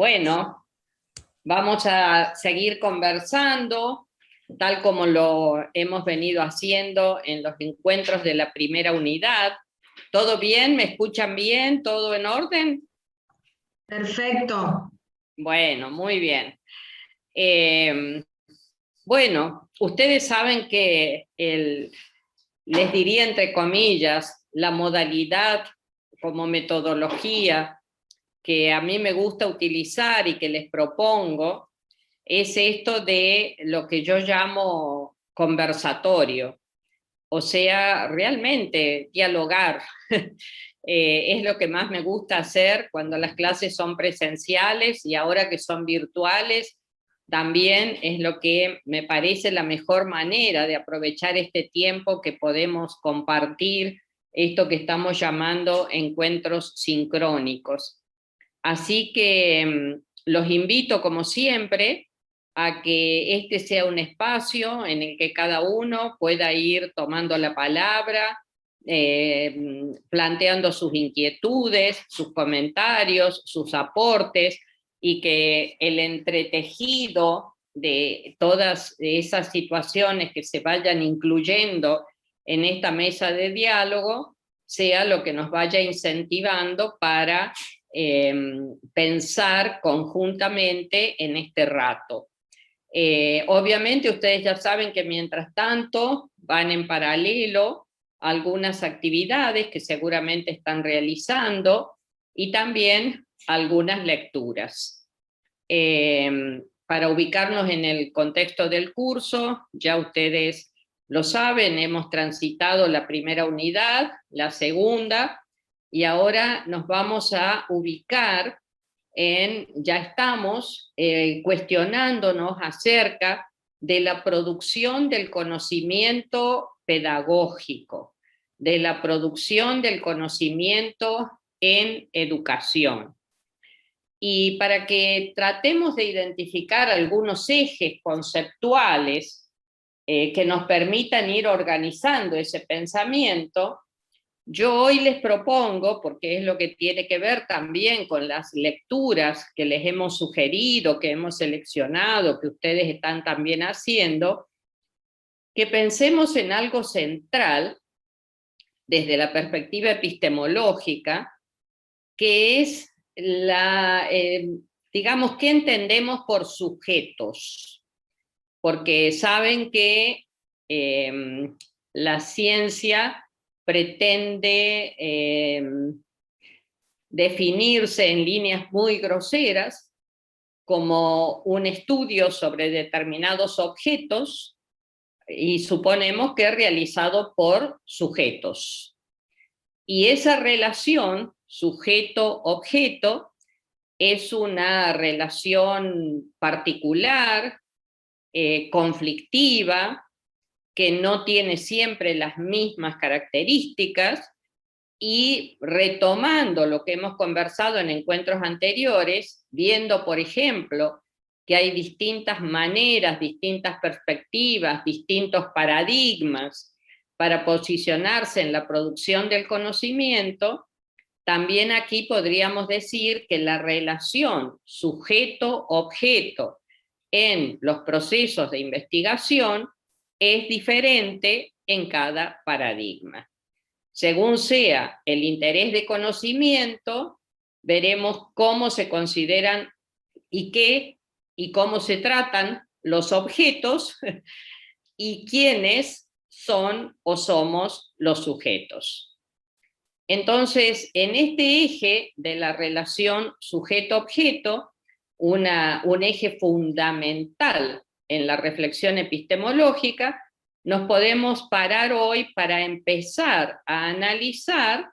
Bueno, vamos a seguir conversando, tal como lo hemos venido haciendo en los encuentros de la primera unidad. ¿Todo bien? ¿Me escuchan bien? ¿Todo en orden? Perfecto. Bueno, muy bien. Eh, bueno, ustedes saben que les diría entre comillas, la modalidad como metodología que a mí me gusta utilizar y que les propongo es esto de lo que yo llamo conversatorio, o sea, realmente dialogar. Es lo que más me gusta hacer cuando las clases son presenciales y ahora que son virtuales, también es lo que me parece la mejor manera de aprovechar este tiempo que podemos compartir, esto que estamos llamando encuentros sincrónicos. Así que los invito, como siempre, a que este sea un espacio en el que cada uno pueda ir tomando la palabra, planteando sus inquietudes, sus comentarios, sus aportes, y que el entretejido de todas esas situaciones que se vayan incluyendo en esta mesa de diálogo sea lo que nos vaya incentivando para pensar conjuntamente en este rato. Obviamente ustedes ya saben que mientras tanto van en paralelo algunas actividades que seguramente están realizando y también algunas lecturas. Para ubicarnos en el contexto del curso, ya ustedes lo saben, hemos transitado la primera unidad, la segunda, y ahora nos vamos a ubicar ya estamos cuestionándonos acerca de la producción del conocimiento pedagógico, de la producción del conocimiento en educación. Y para que tratemos de identificar algunos ejes conceptuales que nos permitan ir organizando ese pensamiento, yo hoy les propongo, porque es lo que tiene que ver también con las lecturas que les hemos sugerido, que hemos seleccionado, que ustedes están también haciendo, que pensemos en algo central desde la perspectiva epistemológica, que es digamos, ¿qué entendemos por sujetos? Porque saben que la ciencia pretende definirse en líneas muy groseras como un estudio sobre determinados objetos y suponemos que es realizado por sujetos. Y esa relación sujeto-objeto es una relación particular, conflictiva, que no tiene siempre las mismas características, y retomando lo que hemos conversado en encuentros anteriores, viendo, por ejemplo, que hay distintas maneras, distintas perspectivas, distintos paradigmas para posicionarse en la producción del conocimiento, también aquí podríamos decir que la relación sujeto-objeto en los procesos de investigación es diferente en cada paradigma. Según sea el interés de conocimiento, veremos cómo se consideran y qué y cómo se tratan los objetos y quiénes son o somos los sujetos. Entonces, en este eje de la relación sujeto-objeto, un eje fundamental en la reflexión epistemológica, nos podemos parar hoy para empezar a analizar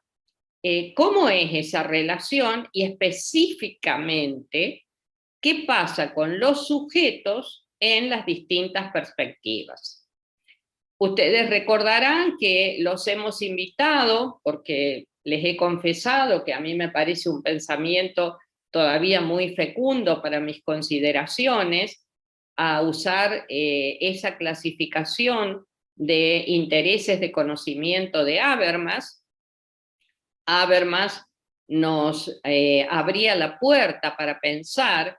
cómo es esa relación y específicamente qué pasa con los sujetos en las distintas perspectivas. Ustedes recordarán que los hemos invitado, porque les he confesado que a mí me parece un pensamiento todavía muy fecundo para mis consideraciones, a usar esa clasificación de intereses de conocimiento de Habermas. Habermas nos abría la puerta para pensar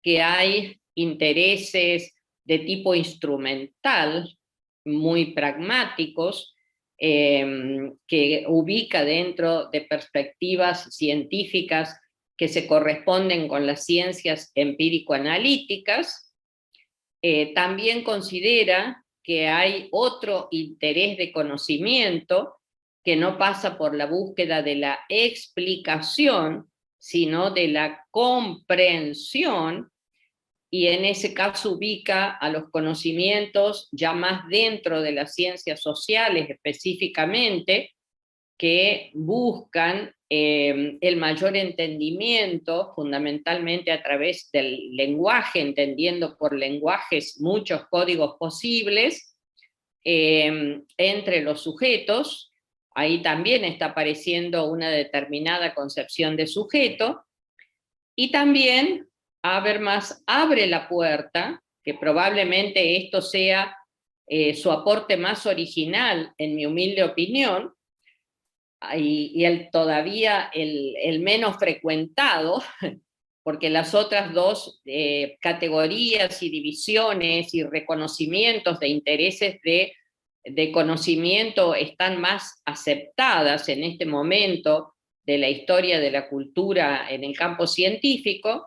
que hay intereses de tipo instrumental, muy pragmáticos, que ubica dentro de perspectivas científicas que se corresponden con las ciencias empírico-analíticas. También considera que hay otro interés de conocimiento que no pasa por la búsqueda de la explicación, sino de la comprensión, y en ese caso ubica a los conocimientos ya más dentro de las ciencias sociales específicamente, que buscan el mayor entendimiento, fundamentalmente a través del lenguaje, entendiendo por lenguajes muchos códigos posibles entre los sujetos. Ahí también está apareciendo una determinada concepción de sujeto, y también Habermas abre la puerta, que probablemente esto sea su aporte más original, en mi humilde opinión, y todavía el menos frecuentado, porque las otras dos categorías y divisiones y reconocimientos de intereses de conocimiento están más aceptadas en este momento de la historia de la cultura en el campo científico,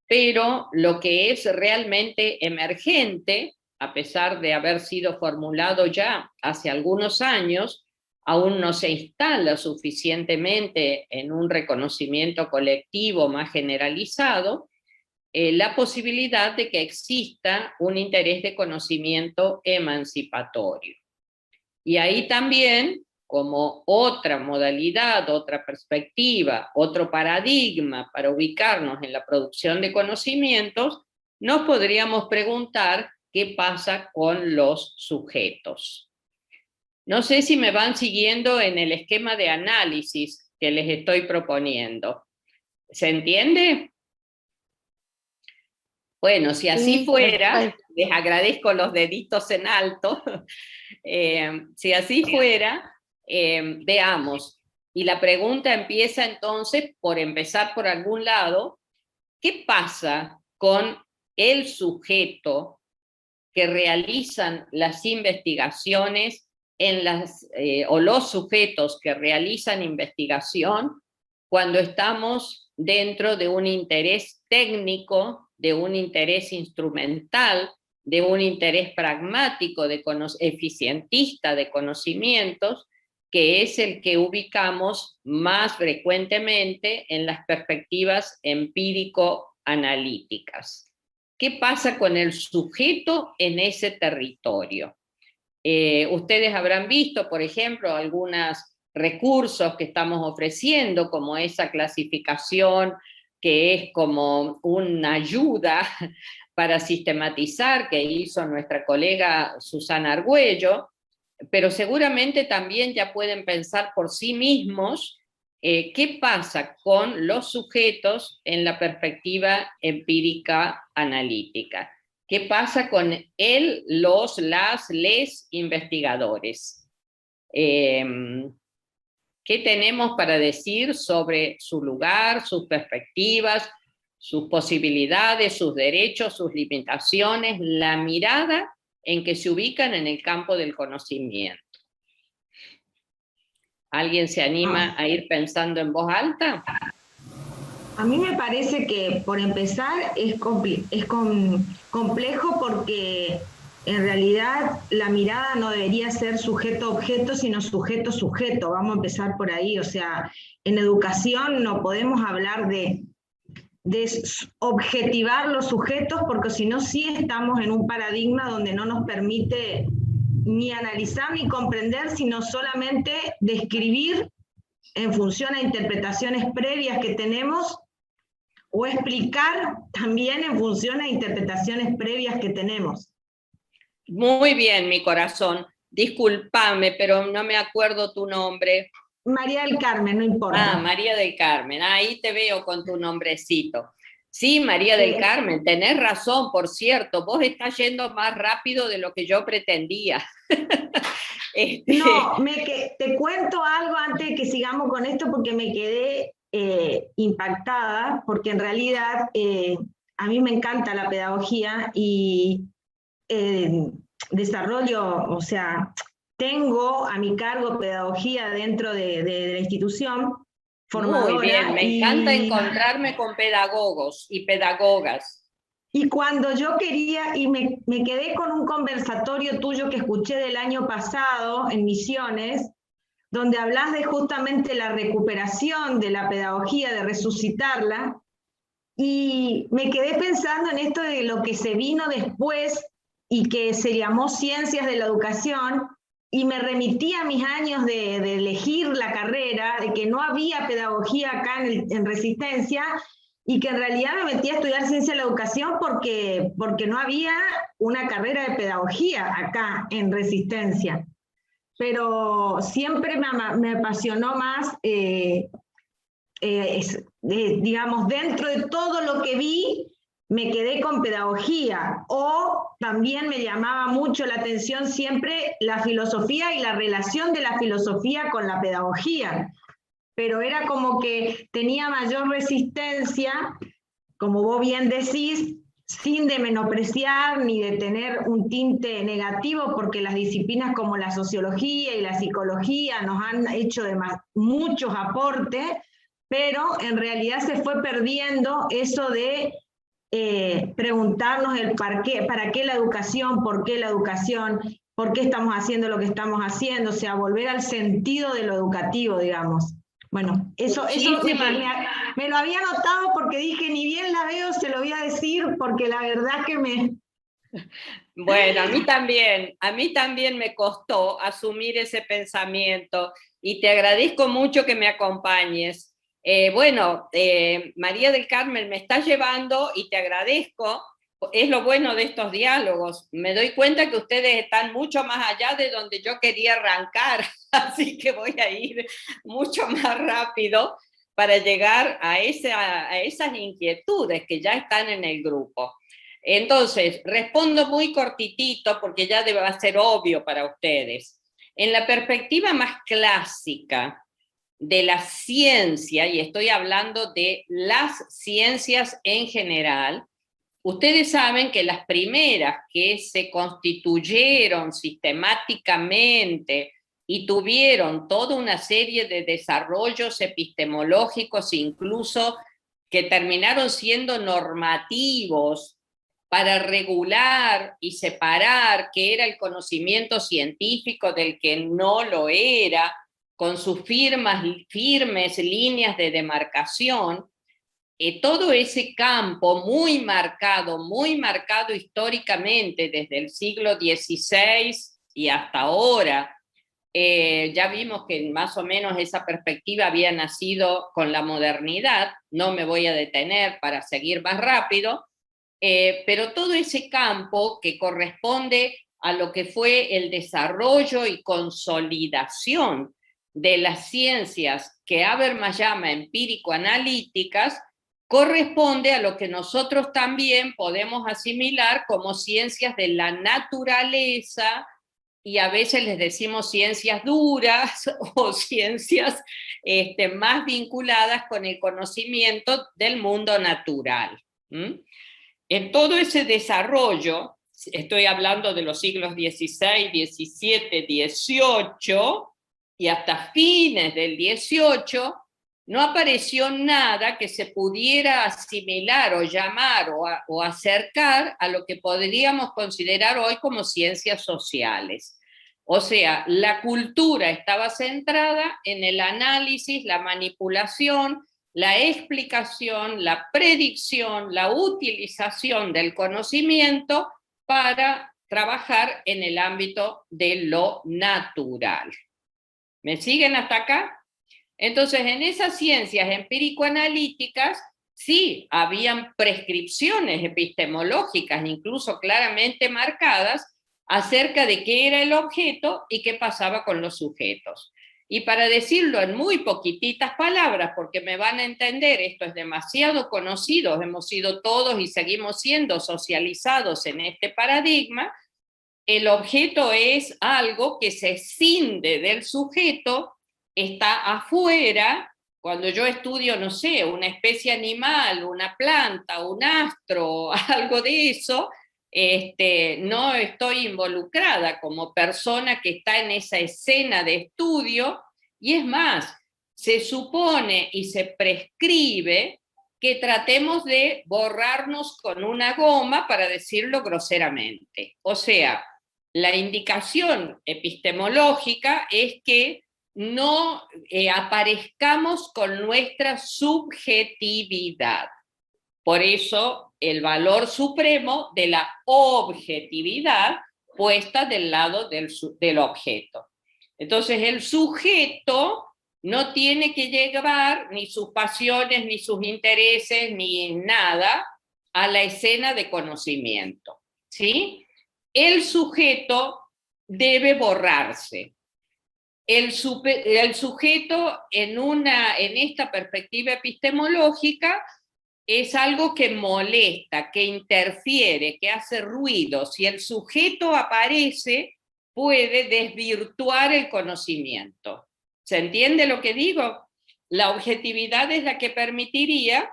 pero lo que es realmente emergente, a pesar de haber sido formulado ya hace algunos años, aún no se instala suficientemente en un reconocimiento colectivo más generalizado, la posibilidad de que exista un interés de conocimiento emancipatorio. Y ahí también, como otra modalidad, otra perspectiva, otro paradigma para ubicarnos en la producción de conocimientos, nos podríamos preguntar qué pasa con los sujetos. No sé si me van siguiendo en el esquema de análisis que les estoy proponiendo. ¿Se entiende? Bueno, si así fuera, les agradezco los deditos en alto. Si así fuera, veamos. Y la pregunta empieza entonces por empezar por algún lado. ¿Qué pasa con el sujeto que realizan las investigaciones o los sujetos que realizan investigación cuando estamos dentro de un interés técnico, de un interés instrumental, de un interés pragmático, eficientista de conocimientos, que es el que ubicamos más frecuentemente en las perspectivas empírico-analíticas? ¿Qué pasa con el sujeto en ese territorio? Ustedes habrán visto, por ejemplo, algunos recursos que estamos ofreciendo, como esa clasificación que es como una ayuda para sistematizar, que hizo nuestra colega Susana Argüello, pero seguramente también ya pueden pensar por sí mismos qué pasa con los sujetos en la perspectiva empírica analítica. ¿Qué pasa con él, los, las, les investigadores? ¿Qué tenemos para decir sobre su lugar, sus perspectivas, sus posibilidades, sus derechos, sus limitaciones, la mirada en que se ubican en el campo del conocimiento? ¿Alguien se anima a ir pensando en voz alta? A mí me parece que, por empezar, es complejo porque en realidad la mirada no debería ser sujeto-objeto, sino sujeto-sujeto. Vamos a empezar por ahí. O sea, en educación no podemos hablar de objetivar los sujetos, porque si no, sí estamos en un paradigma donde no nos permite ni analizar ni comprender, sino solamente describir en función a interpretaciones previas que tenemos, o explicar también en función a interpretaciones previas que tenemos. Muy bien, mi corazón. Discúlpame, pero no me acuerdo tu nombre. María del Carmen, no importa. Ah, María del Carmen. Ahí te veo con tu nombrecito. Sí, María del Carmen, tenés razón, por cierto, vos estás yendo más rápido de lo que yo pretendía. No, te cuento algo antes de que sigamos con esto, porque me quedé impactada, porque en realidad a mí me encanta la pedagogía y desarrollo, o sea, tengo a mi cargo pedagogía dentro de la institución Muy bien, formadora me encanta encontrarme con pedagogos y pedagogas. y cuando yo quería, y me quedé con un conversatorio tuyo que escuché del año pasado en Misiones, donde hablas de justamente la recuperación de la pedagogía, de resucitarla, y me quedé pensando en esto de lo que se vino después y que se llamó Ciencias de la Educación, y me remití a mis años de elegir la carrera, de que no había pedagogía acá en Resistencia, y que en realidad me metí a estudiar Ciencia de la Educación porque no había una carrera de pedagogía acá en Resistencia. Pero siempre me apasionó más digamos, dentro de todo lo que vi, me quedé con pedagogía, o también me llamaba mucho la atención siempre la filosofía y la relación de la filosofía con la pedagogía, pero era como que tenía mayor resistencia, como vos bien decís, sin de menospreciar ni de tener un tinte negativo, porque las disciplinas como la sociología y la psicología nos han hecho muchos aportes, pero en realidad se fue perdiendo eso de preguntarnos el para qué la educación, por qué la educación, por qué estamos haciendo lo que estamos haciendo, o sea, volver al sentido de lo educativo, digamos. Bueno, eso me lo había notado porque dije, ni bien la veo, se lo voy a decir, porque la verdad que me... Bueno, a mí también me costó asumir ese pensamiento y te agradezco mucho que me acompañes. María del Carmen me está llevando y te agradezco. Es lo bueno de estos diálogos. Me doy cuenta que ustedes están mucho más allá de donde yo quería arrancar, así que voy a ir mucho más rápido para llegar a esas inquietudes que ya están en el grupo. Entonces, respondo muy cortitito porque ya debe ser obvio para ustedes. En la perspectiva más clásica de la ciencia, y estoy hablando de las ciencias en general, ustedes saben que las primeras que se constituyeron sistemáticamente y tuvieron toda una serie de desarrollos epistemológicos, incluso que terminaron siendo normativos para regular y separar qué era el conocimiento científico del que no lo era, con sus firmes líneas de demarcación. Todo ese campo muy marcado históricamente desde el siglo XVI y hasta ahora. Ya vimos que más o menos esa perspectiva había nacido con la modernidad, no me voy a detener para seguir más rápido, pero todo ese campo que corresponde a lo que fue el desarrollo y consolidación de las ciencias que Habermas llama empírico-analíticas, corresponde a lo que nosotros también podemos asimilar como ciencias de la naturaleza, y a veces les decimos ciencias duras o ciencias más vinculadas con el conocimiento del mundo natural. En todo ese desarrollo, estoy hablando de los siglos XVI, XVII, XVIII y hasta fines del XVIII, no apareció nada que se pudiera asimilar o llamar o acercar a lo que podríamos considerar hoy como ciencias sociales. O sea, la cultura estaba centrada en el análisis, la manipulación, la explicación, la predicción, la utilización del conocimiento para trabajar en el ámbito de lo natural. ¿Me siguen hasta acá? Entonces, en esas ciencias empírico-analíticas, sí, habían prescripciones epistemológicas, incluso claramente marcadas, acerca de qué era el objeto y qué pasaba con los sujetos. Y para decirlo en muy poquititas palabras, porque me van a entender, esto es demasiado conocido, hemos sido todos y seguimos siendo socializados en este paradigma, el objeto es algo que se escinde del sujeto, está afuera Cuando yo estudio, no sé, una especie animal, una planta, un astro, algo de eso, no estoy involucrada como persona que está en esa escena de estudio, y es más, se supone y se prescribe que tratemos de borrarnos con una goma, para decirlo groseramente. O sea, la indicación epistemológica es que no aparezcamos con nuestra subjetividad. Por eso el valor supremo de la objetividad puesta del lado del objeto. Entonces el sujeto no tiene que llevar ni sus pasiones, ni sus intereses, ni nada a la escena de conocimiento, ¿sí? El sujeto debe borrarse. El sujeto en esta perspectiva epistemológica es algo que molesta, que interfiere, que hace ruido. Si el sujeto aparece, puede desvirtuar el conocimiento. ¿Se entiende lo que digo? La objetividad es la que permitiría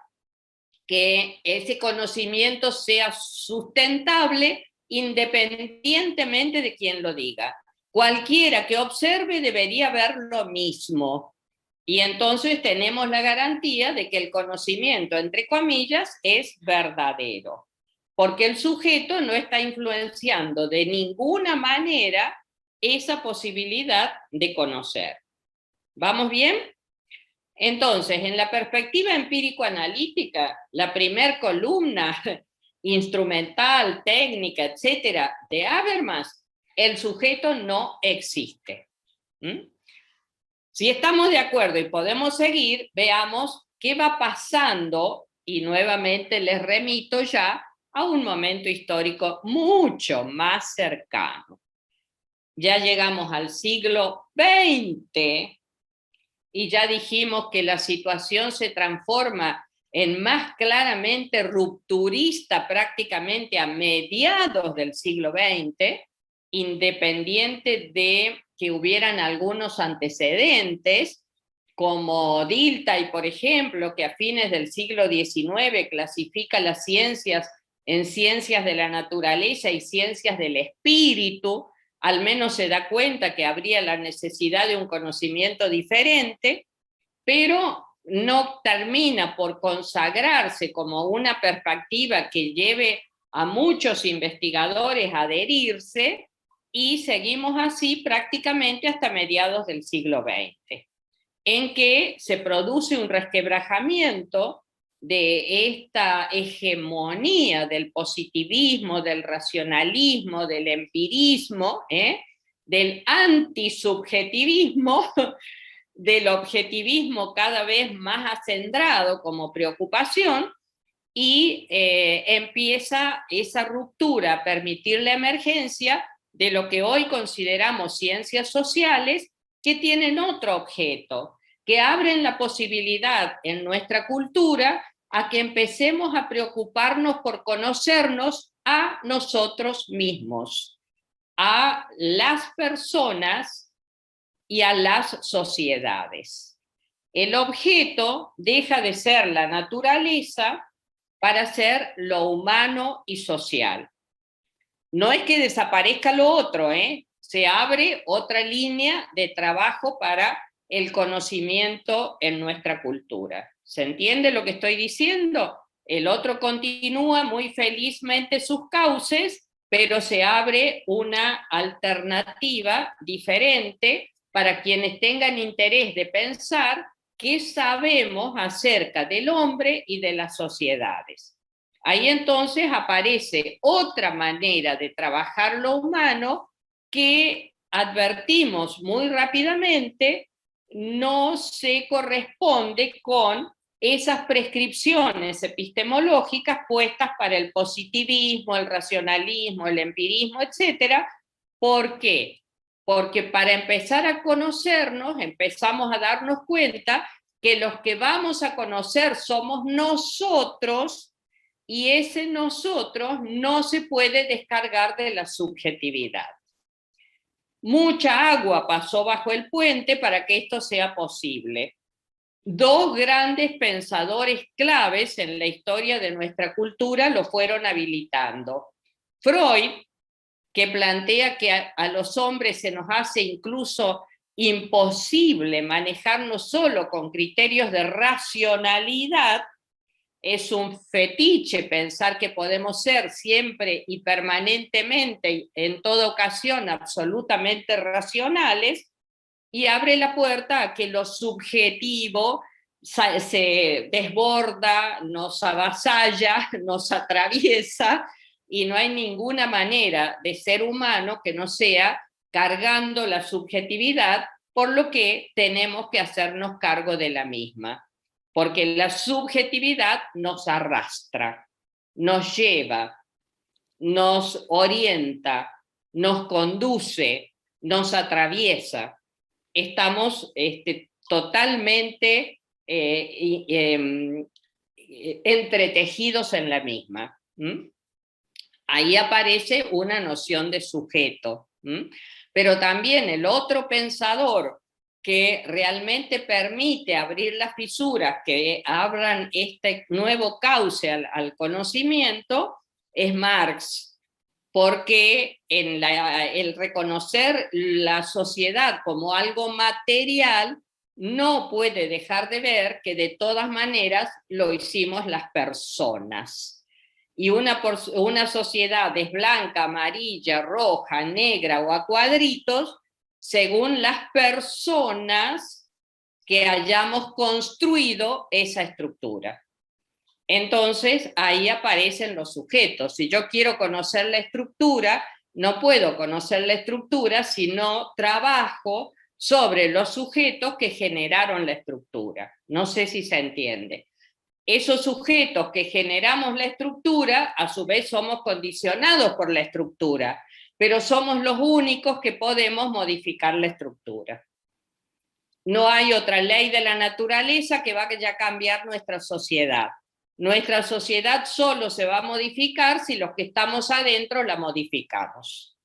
que ese conocimiento sea sustentable independientemente de quien lo diga. Cualquiera que observe debería ver lo mismo. Y entonces tenemos la garantía de que el conocimiento, entre comillas, es verdadero. Porque el sujeto no está influenciando de ninguna manera esa posibilidad de conocer. ¿Vamos bien? Entonces, en la perspectiva empírico-analítica, la primer columna instrumental, técnica, etcétera, de Habermas, el sujeto no existe. Si estamos de acuerdo y podemos seguir, veamos qué va pasando, y nuevamente les remito ya a un momento histórico mucho más cercano. Ya llegamos al siglo XX y ya dijimos que la situación se transforma en más claramente rupturista prácticamente a mediados del siglo XX, independiente de que hubieran algunos antecedentes, como Dilthey, por ejemplo, que a fines del siglo XIX clasifica las ciencias en ciencias de la naturaleza y ciencias del espíritu. Al menos se da cuenta que habría la necesidad de un conocimiento diferente, pero no termina por consagrarse como una perspectiva que lleve a muchos investigadores a adherirse, y seguimos así prácticamente hasta mediados del siglo XX, en que se produce un resquebrajamiento de esta hegemonía del positivismo, del racionalismo, del empirismo, del antisubjetivismo, del objetivismo cada vez más acendrado como preocupación, y empieza esa ruptura a permitir la emergencia de lo que hoy consideramos ciencias sociales, que tienen otro objeto, que abren la posibilidad en nuestra cultura a que empecemos a preocuparnos por conocernos a nosotros mismos, a las personas y a las sociedades. El objeto deja de ser la naturaleza para ser lo humano y social. No es que desaparezca lo otro, se abre otra línea de trabajo para el conocimiento en nuestra cultura. ¿Se entiende lo que estoy diciendo? El otro continúa muy felizmente sus cauces, pero se abre una alternativa diferente para quienes tengan interés de pensar qué sabemos acerca del hombre y de las sociedades. Ahí entonces aparece otra manera de trabajar lo humano que advertimos muy rápidamente no se corresponde con esas prescripciones epistemológicas puestas para el positivismo, el racionalismo, el empirismo, etc. ¿Por qué? Porque para empezar a conocernos, empezamos a darnos cuenta que los que vamos a conocer somos nosotros, y ese nosotros no se puede descargar de la subjetividad. Mucha agua pasó bajo el puente para que esto sea posible. dos grandes pensadores claves en la historia de nuestra cultura lo fueron habilitando. Freud, que plantea que a los hombres se nos hace incluso imposible manejarnos solo con criterios de racionalidad, es un fetiche pensar que podemos ser siempre y permanentemente, en toda ocasión, absolutamente racionales, y abre la puerta a que lo subjetivo se desborda, nos avasalla, nos atraviesa, y no hay ninguna manera de ser humano que no sea cargando la subjetividad, por lo que tenemos que hacernos cargo de la misma, porque la subjetividad nos arrastra, nos lleva, nos orienta, nos conduce, nos atraviesa. Estamos totalmente entretejidos en la misma. Ahí aparece una noción de sujeto. Pero también el otro pensador que realmente permite abrir las fisuras, que abran este nuevo cauce al conocimiento, es Marx, porque el reconocer la sociedad como algo material no puede dejar de ver que de todas maneras lo hicimos las personas. Y una sociedad es blanca, amarilla, roja, negra o a cuadritos, según las personas que hayamos construido esa estructura. Entonces, ahí aparecen los sujetos. Si yo quiero conocer la estructura, no puedo conocer la estructura si no trabajo sobre los sujetos que generaron la estructura. No sé si se entiende. Esos sujetos que generamos la estructura, a su vez somos condicionados por la estructura, pero somos los únicos que podemos modificar la estructura. No hay otra ley de la naturaleza que vaya a cambiar nuestra sociedad. Nuestra sociedad solo se va a modificar si los que estamos adentro la modificamos.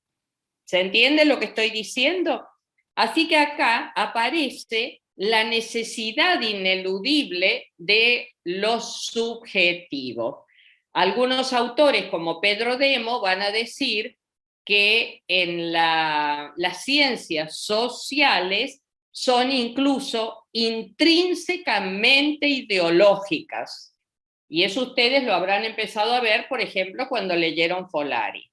¿Se entiende lo que estoy diciendo? Así que acá aparece la necesidad ineludible de lo subjetivo. Algunos autores, como Pedro Demo, van a decir que en las ciencias sociales son incluso intrínsecamente ideológicas. Y eso ustedes lo habrán empezado a ver, por ejemplo, cuando leyeron Folari.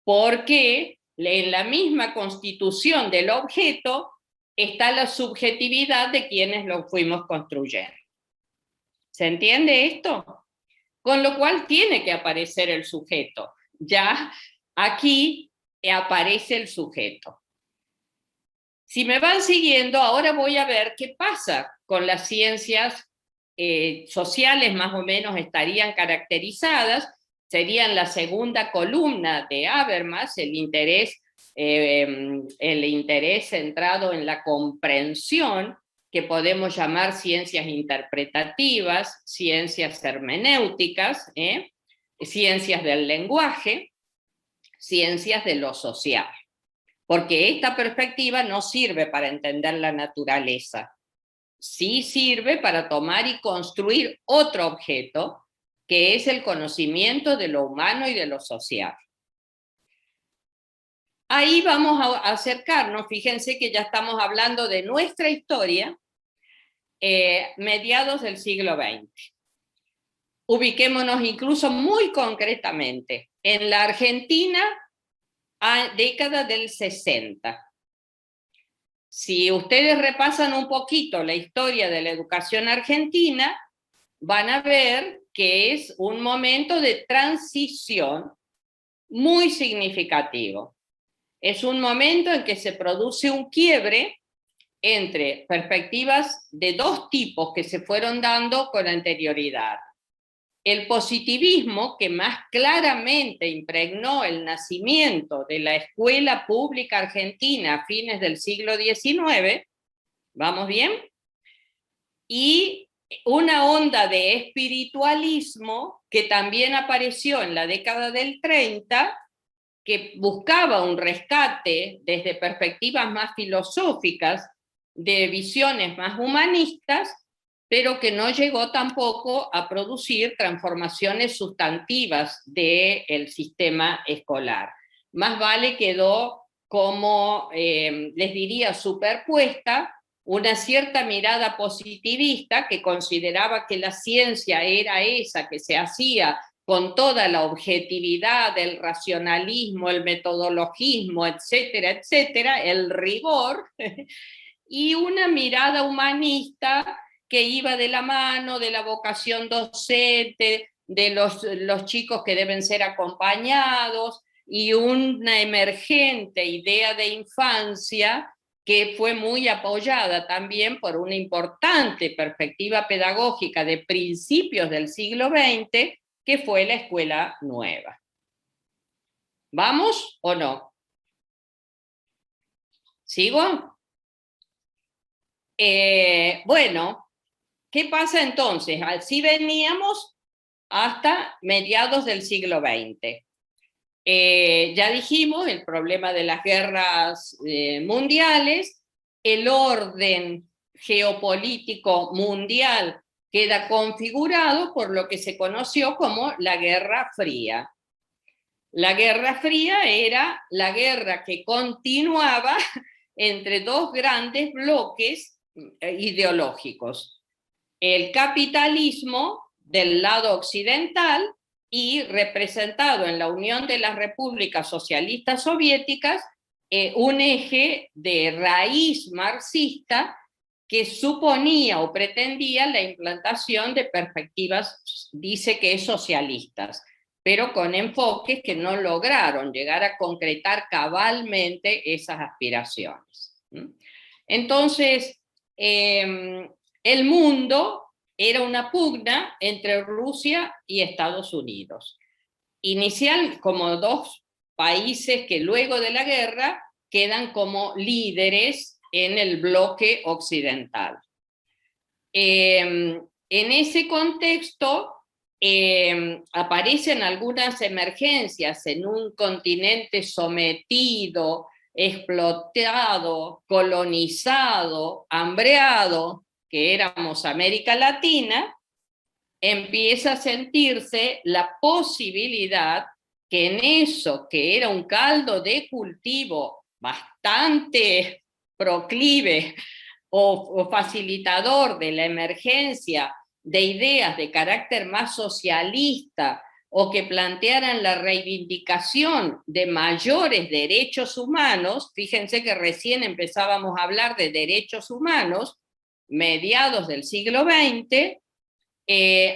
Porque en la misma constitución del objeto está la subjetividad de quienes lo fuimos construyendo. ¿Se entiende esto? Con lo cual tiene que aparecer el sujeto. Ya aquí aparece el sujeto. Si me van siguiendo, ahora voy a ver qué pasa con las ciencias sociales, más o menos estarían caracterizadas, serían la segunda columna de Habermas, el interés centrado en la comprensión, que podemos llamar ciencias interpretativas, ciencias hermenéuticas, ciencias del lenguaje, ciencias de lo social. Porque esta perspectiva no sirve para entender la naturaleza, sí sirve para tomar y construir otro objeto, que es el conocimiento de lo humano y de lo social. Ahí vamos a acercarnos, fíjense que ya estamos hablando de nuestra historia, mediados del siglo XX. Ubiquémonos incluso muy concretamente en la Argentina, a década del 60. Si ustedes repasan un poquito la historia de la educación argentina, van a ver que es un momento de transición muy significativo. Es un momento en que se produce un quiebre entre perspectivas de dos tipos que se fueron dando con anterioridad. El positivismo, que más claramente impregnó el nacimiento de la escuela pública argentina a fines del siglo XIX, ¿vamos bien? Y una onda de espiritualismo que también apareció en la década del 30, que buscaba un rescate desde perspectivas más filosóficas de visiones más humanistas, pero que no llegó tampoco a producir transformaciones sustantivas del sistema escolar. Más vale quedó como, les diría, superpuesta una cierta mirada positivista que consideraba que la ciencia era esa que se hacía con toda la objetividad, el racionalismo, el metodologismo, etcétera, etcétera, el rigor, y una mirada humanista que iba de la mano de la vocación docente, de los chicos que deben ser acompañados, y una emergente idea de infancia que fue muy apoyada también por una importante perspectiva pedagógica de principios del siglo XX, que fue la Escuela Nueva. ¿Vamos o no? ¿Sigo? Bueno, ¿qué pasa entonces? Así veníamos hasta mediados del siglo XX. Ya dijimos el problema de las guerras mundiales, el orden geopolítico mundial queda configurado por lo que se conoció como la Guerra Fría. La Guerra Fría era la guerra que continuaba entre dos grandes bloques ideológicos: el capitalismo del lado occidental y representado en la Unión de las Repúblicas Socialistas Soviéticas un eje de raíz marxista que suponía o pretendía la implantación de perspectivas, dice que socialistas, pero con enfoques que no lograron llegar a concretar cabalmente esas aspiraciones. Entonces, el mundo era una pugna entre Rusia y Estados Unidos. Inicial como dos países que luego de la guerra quedan como líderes en el bloque occidental. En ese contexto aparecen algunas emergencias en un continente sometido, explotado, colonizado, hambreado, que éramos América Latina. Empieza a sentirse la posibilidad que en eso que era un caldo de cultivo bastante proclive o facilitador de la emergencia de ideas de carácter más socialista o que plantearan la reivindicación de mayores derechos humanos, fíjense que recién empezábamos a hablar de derechos humanos, mediados del siglo XX,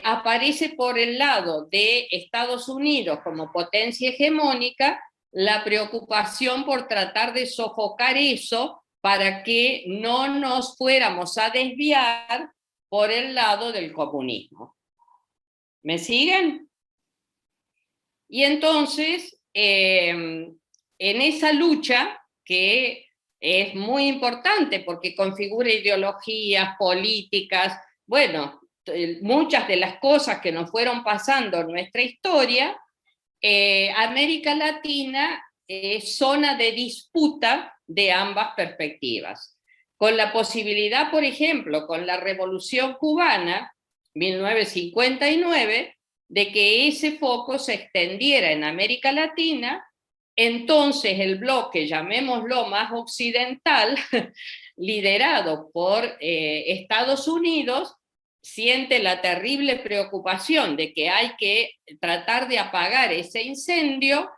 aparece por el lado de Estados Unidos como potencia hegemónica la preocupación por tratar de sofocar eso para que no nos fuéramos a desviar por el lado del comunismo. ¿Me siguen? Y entonces, en esa lucha, que es muy importante porque configura ideologías, políticas, bueno, muchas de las cosas que nos fueron pasando en nuestra historia, América Latina es zona de disputa de ambas perspectivas, con la posibilidad, por ejemplo, con la Revolución Cubana, 1959, de que ese foco se extendiera en América Latina. Entonces el bloque, llamémoslo más occidental, liderado por Estados Unidos, siente la terrible preocupación de que hay que tratar de apagar ese incendio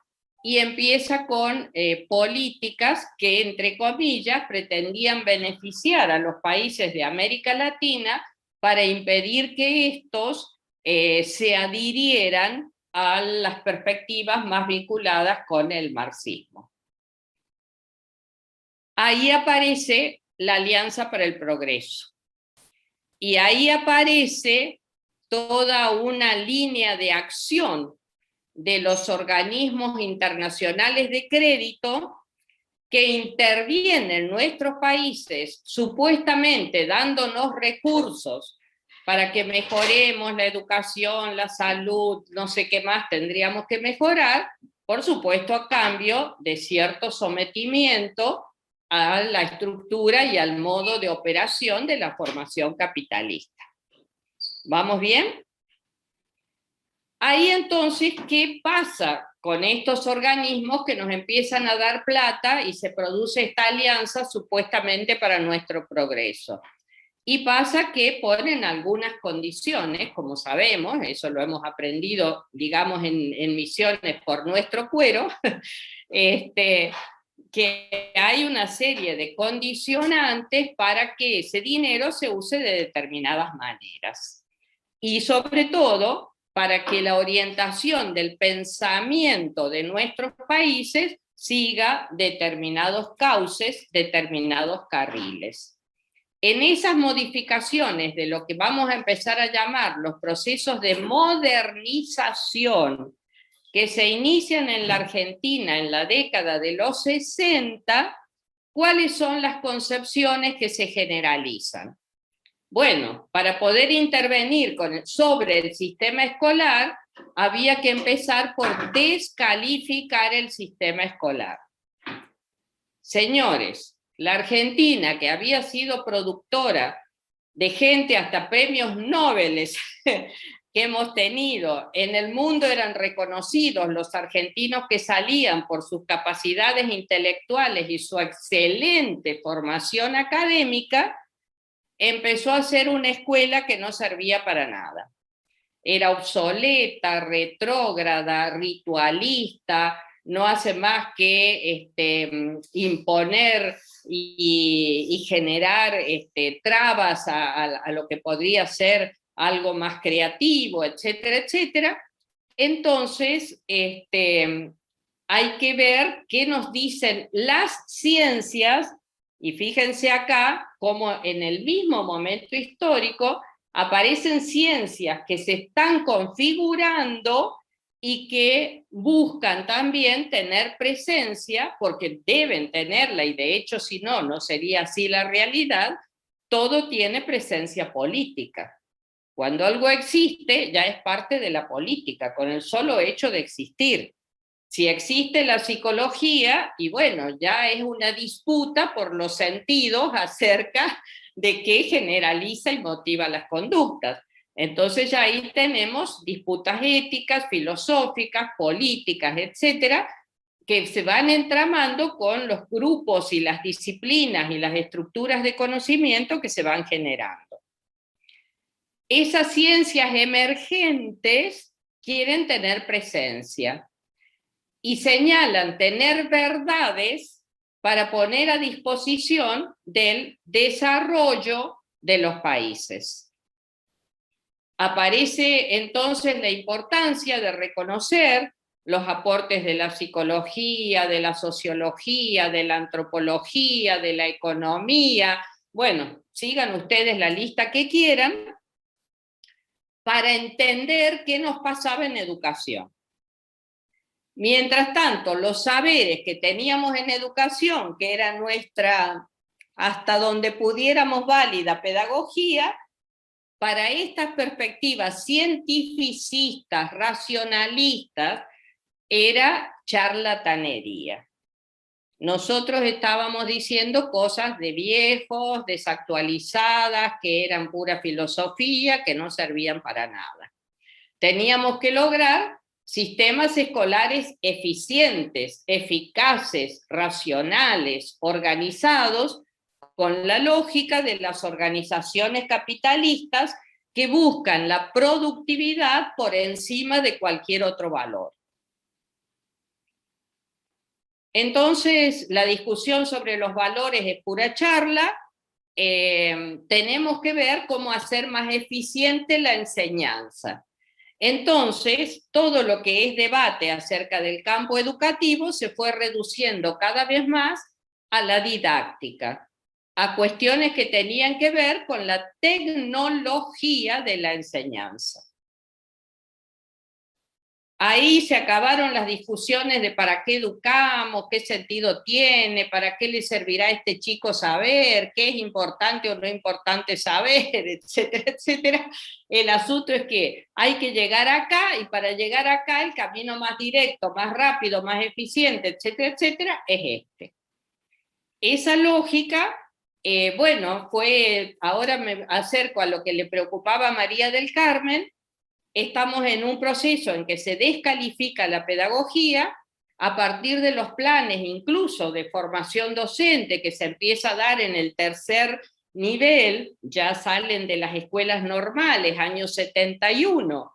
y empieza con políticas que, entre comillas, pretendían beneficiar a los países de América Latina para impedir que estos se adhirieran a las perspectivas más vinculadas con el marxismo. Ahí aparece la Alianza para el Progreso. Y ahí aparece toda una línea de acción de los organismos internacionales de crédito que intervienen en nuestros países, supuestamente dándonos recursos para que mejoremos la educación, la salud, no sé qué más tendríamos que mejorar, por supuesto a cambio de cierto sometimiento a la estructura y al modo de operación de la formación capitalista. ¿Vamos bien? Ahí entonces, ¿qué pasa con estos organismos que nos empiezan a dar plata y se produce esta alianza supuestamente para nuestro progreso? Y pasa que ponen algunas condiciones, como sabemos, eso lo hemos aprendido, digamos, en Misiones por nuestro cuero, que hay una serie de condicionantes para que ese dinero se use de determinadas maneras. Y sobre todo, para que la orientación del pensamiento de nuestros países siga determinados cauces, determinados carriles. En esas modificaciones de lo que vamos a empezar a llamar los procesos de modernización que se inician en la Argentina en la década de los 60, ¿cuáles son las concepciones que se generalizan? Bueno, para poder intervenir sobre el sistema escolar, había que empezar por descalificar el sistema escolar. Señores, la Argentina, que había sido productora de gente hasta premios Nobel que hemos tenido, en el mundo eran reconocidos los argentinos que salían por sus capacidades intelectuales y su excelente formación académica, empezó a ser una escuela que no servía para nada. Era obsoleta, retrógrada, ritualista, no hace más que imponer y generar trabas a lo que podría ser algo más creativo, etcétera, etcétera. Entonces, hay que ver qué nos dicen las ciencias. Y fíjense acá cómo en el mismo momento histórico aparecen ciencias que se están configurando y que buscan también tener presencia, porque deben tenerla, y de hecho si no, no sería así la realidad. Todo tiene presencia política. Cuando algo existe, ya es parte de la política, con el solo hecho de existir. Si existe la psicología, y bueno, ya es una disputa por los sentidos acerca de qué generaliza y motiva las conductas. Entonces ya ahí tenemos disputas éticas, filosóficas, políticas, etcétera, que se van entramando con los grupos y las disciplinas y las estructuras de conocimiento que se van generando. Esas ciencias emergentes quieren tener presencia y señalan tener verdades para poner a disposición del desarrollo de los países. Aparece entonces la importancia de reconocer los aportes de la psicología, de la sociología, de la antropología, de la economía. Bueno, sigan ustedes la lista que quieran para entender qué nos pasaba en educación. Mientras tanto, los saberes que teníamos en educación, que era nuestra, hasta donde pudiéramos válida pedagogía, para estas perspectivas cientificistas, racionalistas, era charlatanería. Nosotros estábamos diciendo cosas de viejos, desactualizadas, que eran pura filosofía, que no servían para nada. Teníamos que lograr sistemas escolares eficientes, eficaces, racionales, organizados, con la lógica de las organizaciones capitalistas que buscan la productividad por encima de cualquier otro valor. Entonces, la discusión sobre los valores es pura charla. Tenemos que ver cómo hacer más eficiente la enseñanza. Entonces, todo lo que es debate acerca del campo educativo se fue reduciendo cada vez más a la didáctica, a cuestiones que tenían que ver con la tecnología de la enseñanza. Ahí se acabaron las discusiones de para qué educamos, qué sentido tiene, para qué le servirá a este chico saber, qué es importante o no importante saber, etcétera, etcétera. El asunto es que hay que llegar acá, y para llegar acá el camino más directo, más rápido, más eficiente, etcétera, etcétera, es este. esa lógica, bueno, ahora me acerco a lo que le preocupaba a María del Carmen. Estamos en un proceso en que se descalifica la pedagogía a partir de los planes incluso de formación docente que se empieza a dar en el tercer nivel, ya salen de las escuelas normales, año 71,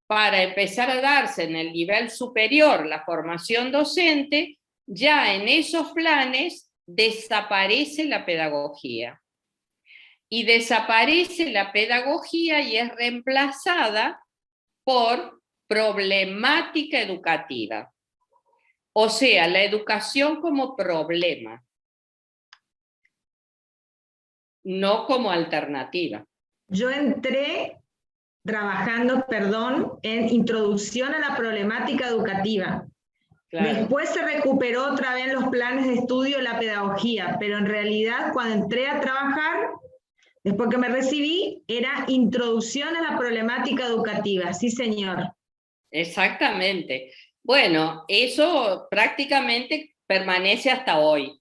para empezar a darse en el nivel superior la formación docente. Ya en esos planes desaparece la pedagogía. Y desaparece la pedagogía y es reemplazada por problemática educativa. O sea, la educación como problema, no como alternativa. Yo entré trabajando, perdón, en introducción a la problemática educativa. Claro. Después se recuperó otra vez en los planes de estudio la pedagogía, pero en realidad cuando entré a trabajar, después que me recibí, era introducción a la problemática educativa, sí señor. Exactamente. Bueno, eso prácticamente permanece hasta hoy.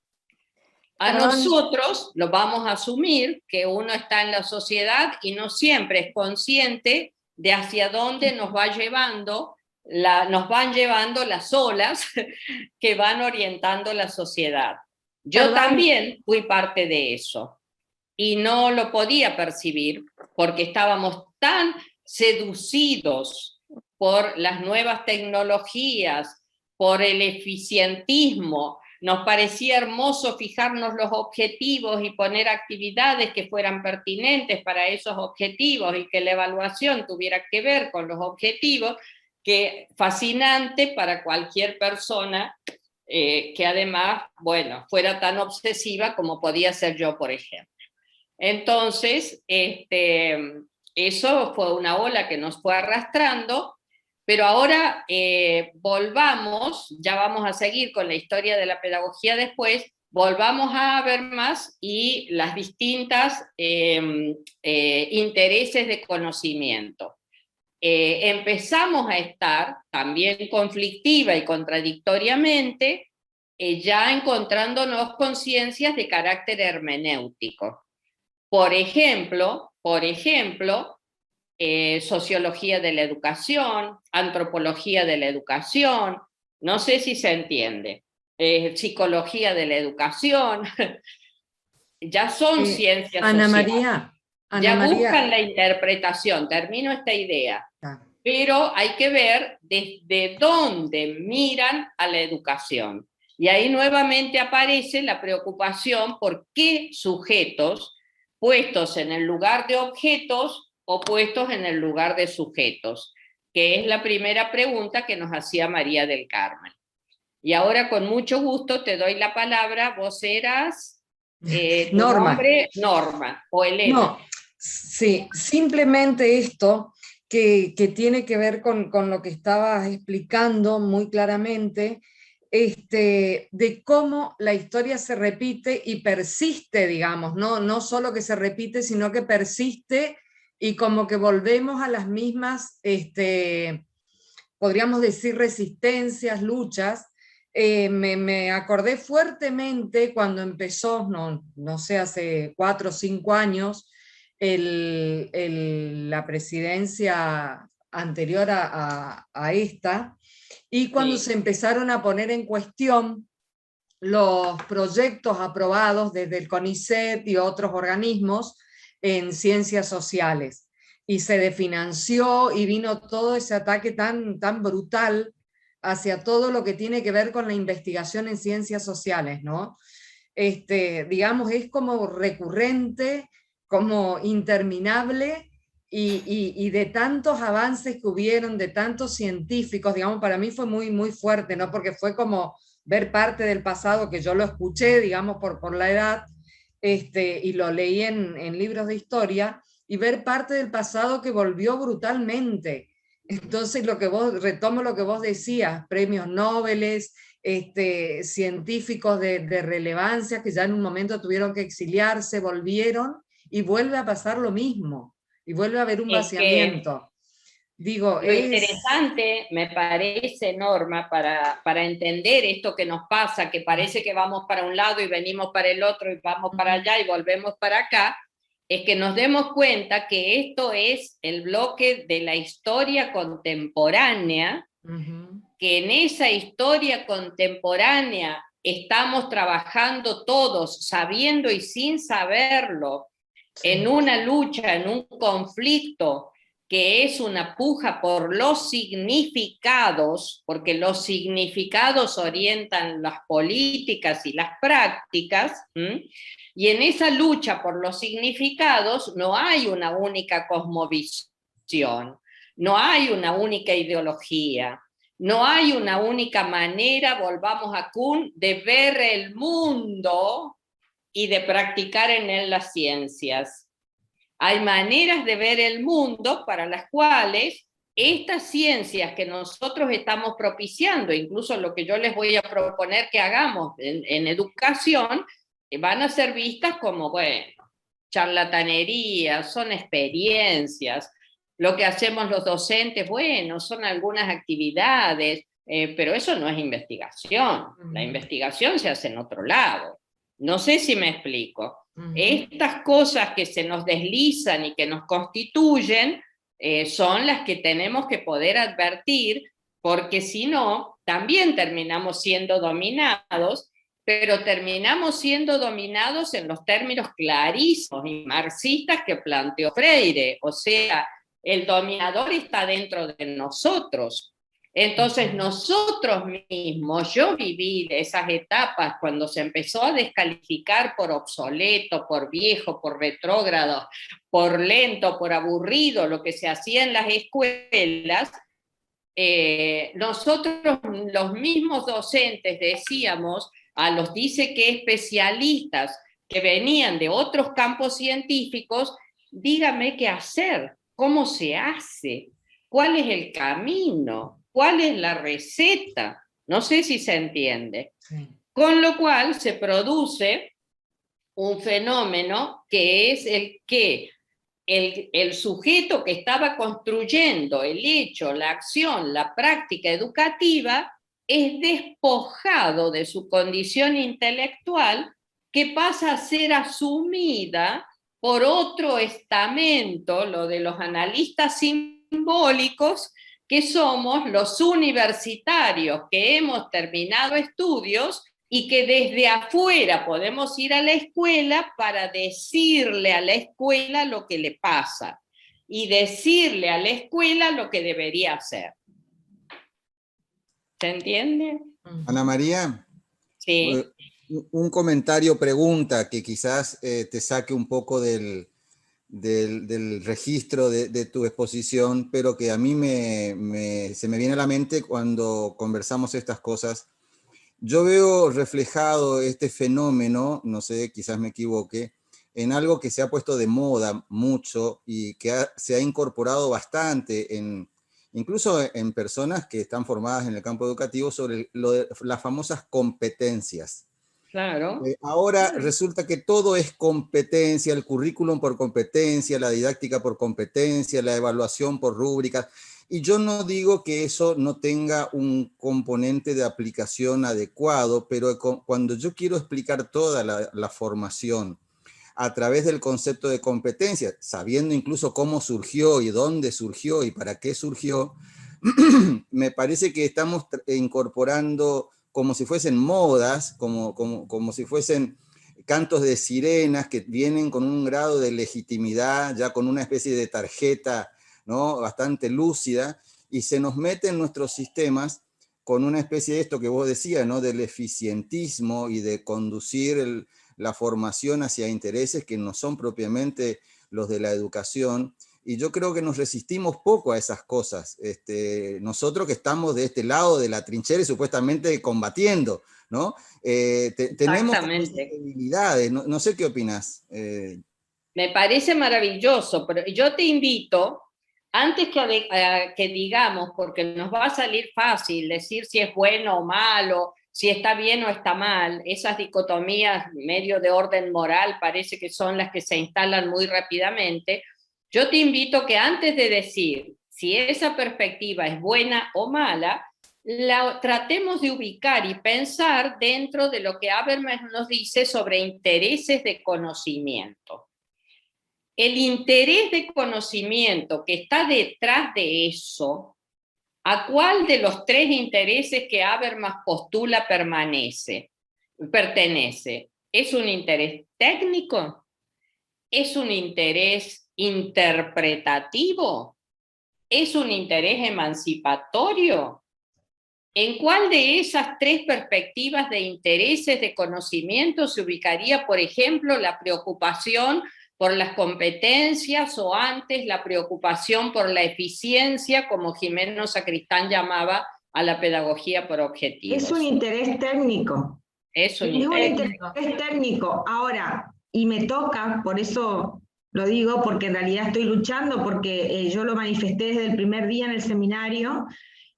A nosotros lo vamos a asumir que uno está en la sociedad y no siempre es consciente de hacia dónde nos va llevando, nos van llevando las olas que van orientando la sociedad. Yo también fui parte de eso y no lo podía percibir porque estábamos tan seducidos por las nuevas tecnologías, por el eficientismo. Nos parecía hermoso fijarnos los objetivos y poner actividades que fueran pertinentes para esos objetivos y que la evaluación tuviera que ver con los objetivos, que fascinante para cualquier persona que además, bueno, fuera tan obsesiva como podía ser yo, por ejemplo. Entonces, eso fue una ola que nos fue arrastrando. Pero ahora volvamos, ya vamos a seguir con la historia de la pedagogía después, volvamos a ver más y las distintas intereses de conocimiento. Empezamos a estar también conflictiva y contradictoriamente ya encontrándonos conciencias de carácter hermenéutico. Por ejemplo, sociología de la educación, antropología de la educación, no sé si se entiende, psicología de la educación, ya son ciencias sociales. Ana María, buscan la interpretación, termino esta idea, pero hay que ver desde dónde miran a la educación. Y ahí nuevamente aparece la preocupación por qué sujetos puestos en el lugar de objetos o puestos en el lugar de sujetos, que es la primera pregunta que nos hacía María del Carmen. Y ahora con mucho gusto te doy la palabra, vos eras Norma. Nombre, Norma o Elena. No, sí, simplemente esto que tiene que ver con lo que estabas explicando muy claramente, de cómo la historia se repite y persiste, digamos, no solo que se repite, sino que persiste y como que volvemos a las mismas, podríamos decir, resistencias, luchas. Me acordé fuertemente cuando empezó, no sé, hace 4 o 5 años, la presidencia anterior a esta, y cuando se empezaron a poner en cuestión los proyectos aprobados desde el CONICET y otros organismos en ciencias sociales, y se desfinanció y vino todo ese ataque tan brutal hacia todo lo que tiene que ver con la investigación en ciencias sociales, ¿no? Digamos, es como recurrente, como interminable, y de tantos avances que hubieron, de tantos científicos, digamos, para mí fue muy, muy fuerte, ¿no? Porque fue como ver parte del pasado, que yo lo escuché, digamos, por la edad, y lo leí en libros de historia, y ver parte del pasado que volvió brutalmente. Entonces, retomo lo que vos decías, premios Nobel, científicos de relevancia que ya en un momento tuvieron que exiliarse, volvieron, y vuelve a pasar lo mismo, y vuelve a haber un vaciamiento. Digo, Lo interesante, me parece, Norma, para entender esto que nos pasa, que parece que vamos para un lado y venimos para el otro y vamos para allá y volvemos para acá, es que nos demos cuenta que esto es el bloque de la historia contemporánea, que en esa historia contemporánea estamos trabajando todos, sabiendo y sin saberlo, en una lucha, en un conflicto, que es una puja por los significados, porque los significados orientan las políticas y las prácticas, y en esa lucha por los significados no hay una única cosmovisión, no hay una única ideología, no hay una única manera, volvamos a Kuhn, de ver el mundo y de practicar en él las ciencias. Hay maneras de ver el mundo para las cuales estas ciencias que nosotros estamos propiciando, incluso lo que yo les voy a proponer que hagamos en educación, van a ser vistas como, bueno, charlatanería, son experiencias. Lo que hacemos los docentes, bueno, son algunas actividades, pero eso no es investigación. La investigación se hace en otro lado. No sé si me explico. Estas cosas que se nos deslizan y que nos constituyen son las que tenemos que poder advertir, porque si no, también terminamos siendo dominados, pero terminamos siendo dominados en los términos clarísimos y marxistas que planteó Freire. O sea, el dominador está dentro de nosotros. Entonces nosotros mismos, yo viví esas etapas cuando se empezó a descalificar por obsoleto, por viejo, por retrógrado, por lento, por aburrido, lo que se hacía en las escuelas. Nosotros, los mismos docentes, decíamos a los dice que especialistas que venían de otros campos científicos, dígame qué hacer, cómo se hace, cuál es el camino, cuál es la receta. No sé si se entiende. Sí. Con lo cual se produce un fenómeno que es el que el sujeto que estaba construyendo el hecho, la acción, la práctica educativa, es despojado de su condición intelectual, que pasa a ser asumida por otro estamento, lo de los analistas simbólicos, que somos los universitarios que hemos terminado estudios y que desde afuera podemos ir a la escuela para decirle a la escuela lo que le pasa y decirle a la escuela lo que debería hacer. ¿Se entiende? Ana María, sí. Un comentario, pregunta, que quizás te saque un poco del registro de tu exposición, pero que a mí se me viene a la mente cuando conversamos estas cosas. Yo veo reflejado este fenómeno, no sé, quizás me equivoque, en algo que se ha puesto de moda mucho y que se ha incorporado bastante, incluso en personas que están formadas en el campo educativo, sobre las famosas competencias. Claro. Ahora resulta que todo es competencia, el currículum por competencia, la didáctica por competencia, la evaluación por rúbricas. Y yo no digo que eso no tenga un componente de aplicación adecuado, pero cuando yo quiero explicar toda la formación a través del concepto de competencia, sabiendo incluso cómo surgió y dónde surgió y para qué surgió, me parece que estamos incorporando como si fuesen modas, como si fuesen cantos de sirenas que vienen con un grado de legitimidad, ya con una especie de tarjeta, ¿no?, bastante lúcida, y se nos mete en nuestros sistemas con una especie de esto que vos decías, ¿no?, del eficientismo y de conducir la formación hacia intereses que no son propiamente los de la educación. Y yo creo que nos resistimos poco a esas cosas. Nosotros que estamos de este lado de la trinchera y supuestamente combatiendo, ¿no? Tenemos debilidades. No sé qué opinas. Me parece maravilloso, pero yo te invito, antes que digamos, porque nos va a salir fácil decir si es bueno o malo, si está bien o está mal, esas dicotomías medio de orden moral parece que son las que se instalan muy rápidamente. Yo te invito que antes de decir si esa perspectiva es buena o mala, la tratemos de ubicar y pensar dentro de lo que Habermas nos dice sobre intereses de conocimiento. El interés de conocimiento que está detrás de eso, ¿a cuál de los tres intereses que Habermas postula pertenece? ¿Es un interés técnico? ¿Es un interés interpretativo? ¿Es un interés emancipatorio? ¿En cuál de esas tres perspectivas de intereses de conocimiento se ubicaría, por ejemplo, la preocupación por las competencias o antes la preocupación por la eficiencia, como Gimeno Sacristán llamaba a la pedagogía por objetivos? Es un interés técnico. Es un interés técnico. Ahora, y me toca, por eso lo digo, porque en realidad estoy luchando, porque yo lo manifesté desde el primer día en el seminario,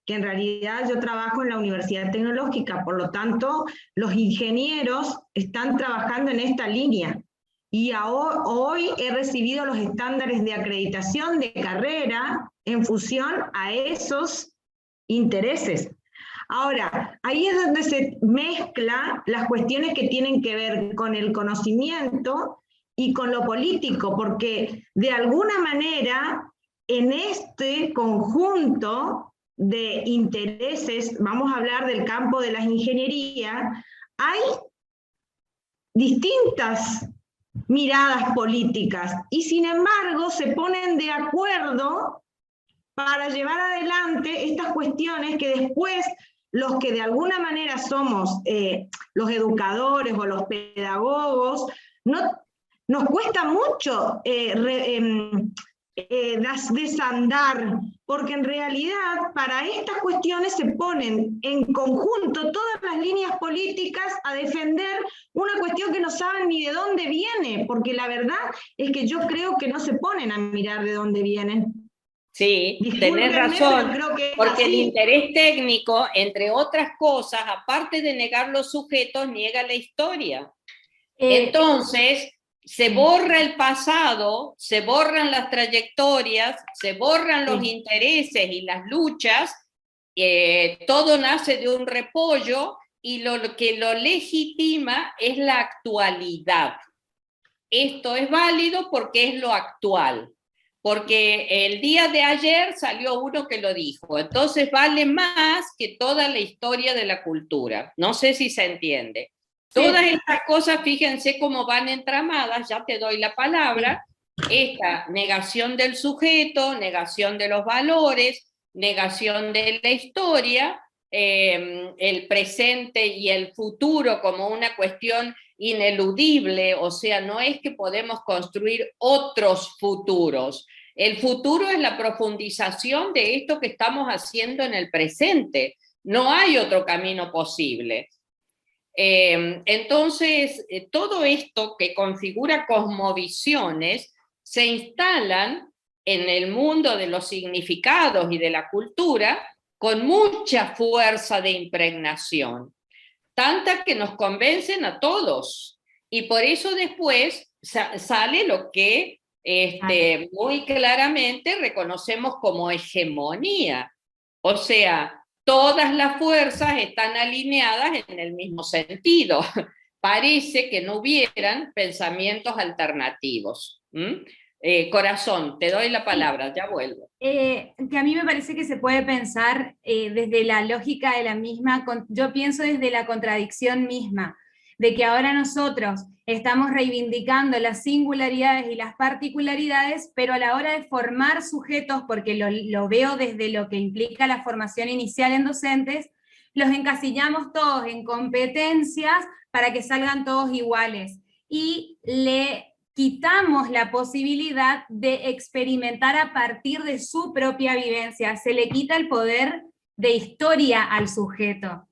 que en realidad yo trabajo en la Universidad Tecnológica, por lo tanto, los ingenieros están trabajando en esta línea. Y hoy he recibido los estándares de acreditación de carrera en función a esos intereses. Ahora, ahí es donde se mezcla las cuestiones que tienen que ver con el conocimiento y con lo político, porque de alguna manera en este conjunto de intereses, vamos a hablar del campo de las ingenierías, hay distintas miradas políticas y sin embargo se ponen de acuerdo para llevar adelante estas cuestiones que después los que de alguna manera somos los educadores o los pedagogos, nos cuesta mucho desandar, porque en realidad para estas cuestiones se ponen en conjunto todas las líneas políticas a defender una cuestión que no saben ni de dónde viene, porque la verdad es que yo creo que no se ponen a mirar de dónde vienen. Sí, tenés razón, porque el interés técnico, entre otras cosas, aparte de negar los sujetos, niega la historia. Entonces, se borra el pasado, se borran las trayectorias, se borran los intereses y las luchas, todo nace de un repollo y lo que lo legitima es la actualidad. Esto es válido porque es lo actual. Porque el día de ayer salió uno que lo dijo, entonces vale más que toda la historia de la cultura. No sé si se entiende. Sí. Todas estas cosas, fíjense cómo van entramadas, ya te doy la palabra, esta negación del sujeto, negación de los valores, negación de la historia, el presente y el futuro como una cuestión ineludible, o sea, no es que podemos construir otros futuros. El futuro es la profundización de esto que estamos haciendo en el presente. No hay otro camino posible. Entonces, todo esto que configura cosmovisiones se instalan en el mundo de los significados y de la cultura con mucha fuerza de impregnación. Tantas que nos convencen a todos. Y por eso después sale lo que muy claramente reconocemos como hegemonía. O sea, todas las fuerzas están alineadas en el mismo sentido. Parece que no hubieran pensamientos alternativos. Corazón, te doy la palabra, ya vuelvo. Que a mí me parece que se puede pensar desde la lógica de la misma, yo pienso desde la contradicción misma, de que ahora nosotros estamos reivindicando las singularidades y las particularidades, pero a la hora de formar sujetos, porque lo veo desde lo que implica la formación inicial en docentes, los encasillamos todos en competencias para que salgan todos iguales, y le quitamos la posibilidad de experimentar a partir de su propia vivencia, se le quita el poder de historia al sujeto.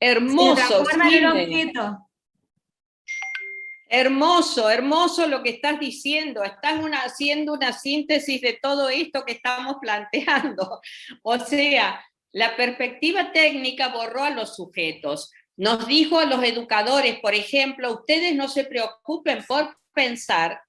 Hermoso, el objeto. Hermoso, hermoso lo que estás diciendo. Estás haciendo una síntesis de todo esto que estamos planteando. O sea, la perspectiva técnica borró a los sujetos. Nos dijo a los educadores, por ejemplo, ustedes no se preocupen por pensar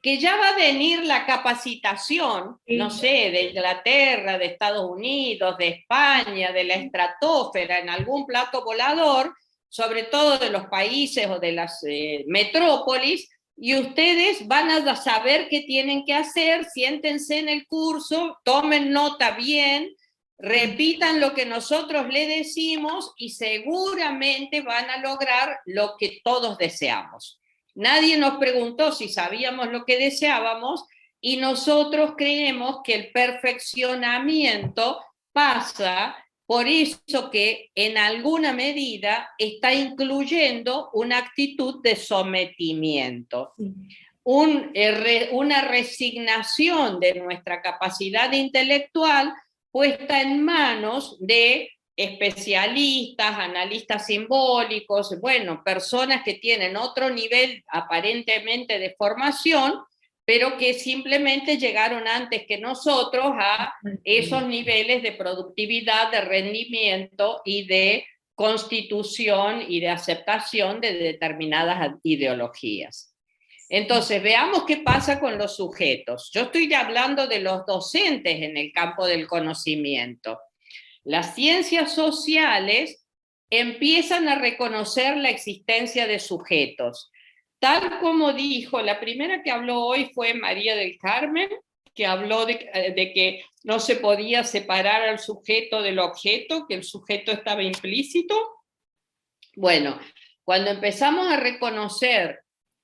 que ya va a venir la capacitación, no sé, de Inglaterra, de Estados Unidos, de España, de la estratosfera, en algún plato volador, sobre todo de los países o de las metrópolis, y ustedes van a saber qué tienen que hacer, siéntense en el curso, tomen nota bien, repitan lo que nosotros le decimos y seguramente van a lograr lo que todos deseamos. Nadie nos preguntó si sabíamos lo que deseábamos y nosotros creemos que el perfeccionamiento pasa por eso que en alguna medida está incluyendo una actitud de sometimiento, una resignación de nuestra capacidad intelectual puesta en manos de especialistas, analistas simbólicos, bueno, personas que tienen otro nivel aparentemente de formación, pero que simplemente llegaron antes que nosotros a esos niveles de productividad, de rendimiento y de constitución y de aceptación de determinadas ideologías. Entonces, veamos qué pasa con los sujetos. Yo estoy hablando de los docentes en el campo del conocimiento. Las ciencias sociales empiezan a reconocer la existencia de sujetos. Tal como dijo, la primera que habló hoy fue María del Carmen, que habló de que no se podía separar al sujeto del objeto, que el sujeto estaba implícito. Bueno, cuando empezamos a reconocer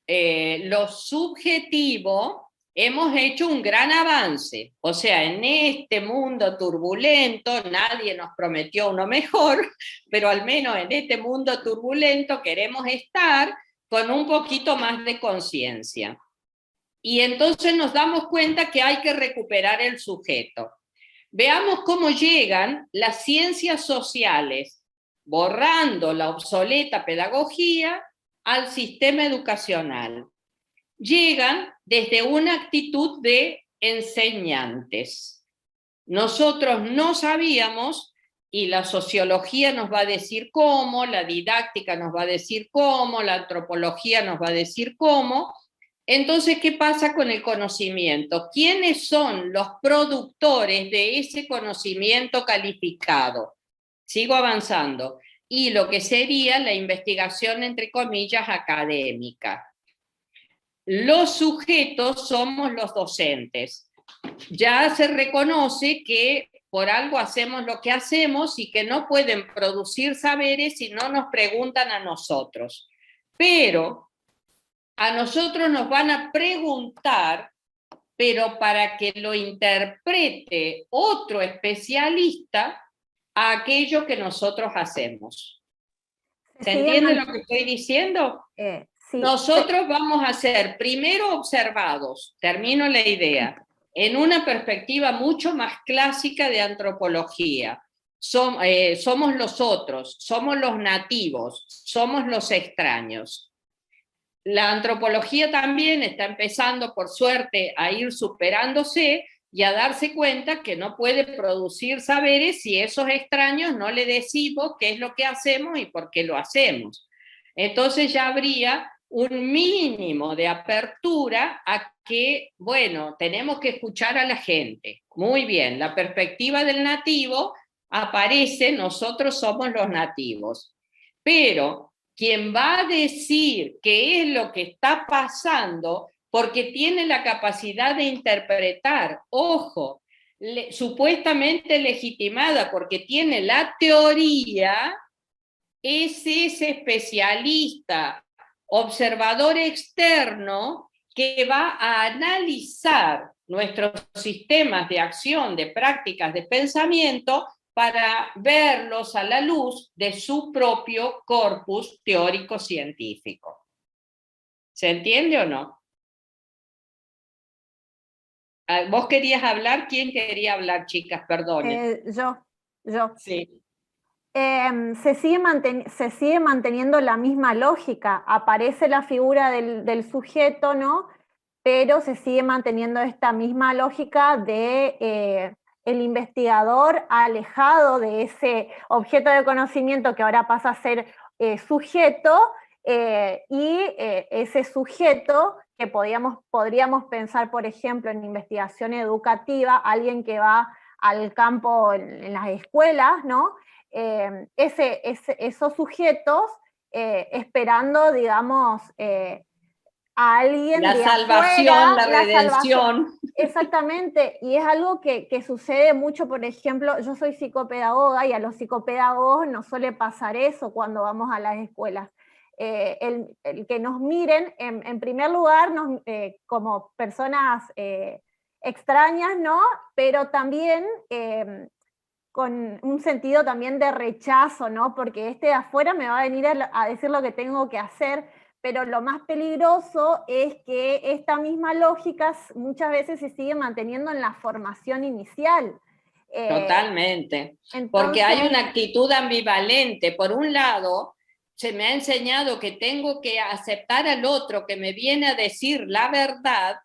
lo subjetivo, hemos hecho un gran avance. O sea, en este mundo turbulento, nadie nos prometió uno mejor, pero al menos en este mundo turbulento queremos estar con un poquito más de conciencia. Y entonces nos damos cuenta que hay que recuperar el sujeto. Veamos cómo llegan las ciencias sociales, borrando la obsoleta pedagogía al sistema educacional. Llegan desde una actitud de enseñantes. Nosotros no sabíamos, y la sociología nos va a decir cómo, la didáctica nos va a decir cómo, la antropología nos va a decir cómo. Entonces, ¿qué pasa con el conocimiento? ¿Quiénes son los productores de ese conocimiento calificado? Sigo avanzando. Y lo que sería la investigación, entre comillas, académica. Los sujetos somos los docentes. Ya se reconoce que por algo hacemos lo que hacemos y que no pueden producir saberes si no nos preguntan a nosotros. Pero a nosotros nos van a preguntar, pero para que lo interprete otro especialista a aquello que nosotros hacemos. ¿Se entiende lo que estoy diciendo? Sí. Nosotros vamos a ser primero observados, termino la idea, en una perspectiva mucho más clásica de antropología. Somos los otros, somos los nativos, somos los extraños. La antropología también está empezando, por suerte, a ir superándose y a darse cuenta que no puede producir saberes si esos extraños no le decimos qué es lo que hacemos y por qué lo hacemos. Entonces ya habría un mínimo de apertura a que, bueno, tenemos que escuchar a la gente. Muy bien, la perspectiva del nativo aparece, nosotros somos los nativos. Pero quien va a decir qué es lo que está pasando, porque tiene la capacidad de interpretar, ojo, supuestamente legitimada porque tiene la teoría, es ese especialista, observador externo, que va a analizar nuestros sistemas de acción, de prácticas, de pensamiento, para verlos a la luz de su propio corpus teórico-científico. ¿Se entiende o no? ¿Vos querías hablar? ¿Quién quería hablar, chicas? Perdone. Yo. Sí. Se sigue manteniendo la misma lógica. Aparece la figura del sujeto, ¿no? Pero se sigue manteniendo esta misma lógica de el investigador alejado de ese objeto de conocimiento que ahora pasa a ser sujeto, Ese sujeto que podríamos pensar, por ejemplo, en investigación educativa, alguien que va al campo en las escuelas, ¿no? Esos sujetos esperando, digamos, a alguien la de salvación, afuera, la redención. Exactamente, y es algo que sucede mucho, por ejemplo, yo soy psicopedagoga y a los psicopedagogos nos suele pasar eso cuando vamos a las escuelas. El que nos miren, en primer lugar, como personas extrañas, ¿no? Pero también con un sentido también de rechazo, ¿no? Porque este de afuera me va a venir a decir lo que tengo que hacer, pero lo más peligroso es que esta misma lógica muchas veces se sigue manteniendo en la formación inicial. Totalmente, Entonces, porque hay una actitud ambivalente. Por un lado, se me ha enseñado que tengo que aceptar al otro que me viene a decir la verdad,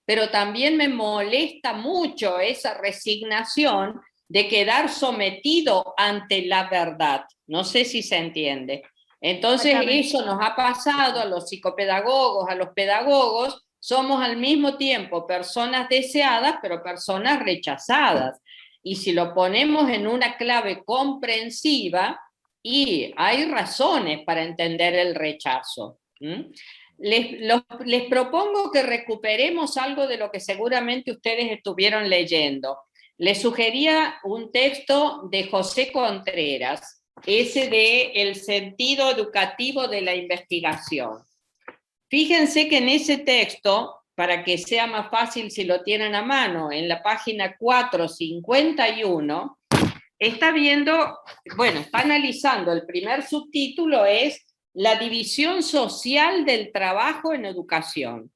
pero también me molesta mucho esa resignación de quedar sometido ante la verdad. No sé si se entiende. Entonces, eso nos ha pasado a los psicopedagogos, a los pedagogos. Somos al mismo tiempo personas deseadas, pero personas rechazadas. Y si lo ponemos en una clave comprensiva, y hay razones para entender el rechazo. Les propongo que recuperemos algo de lo que seguramente ustedes estuvieron leyendo. Les sugería un texto de José Contreras, ese de El sentido educativo de la investigación. Fíjense que en ese texto, para que sea más fácil si lo tienen a mano, en la página 451, está analizando, el primer subtítulo es La división social del trabajo en educación.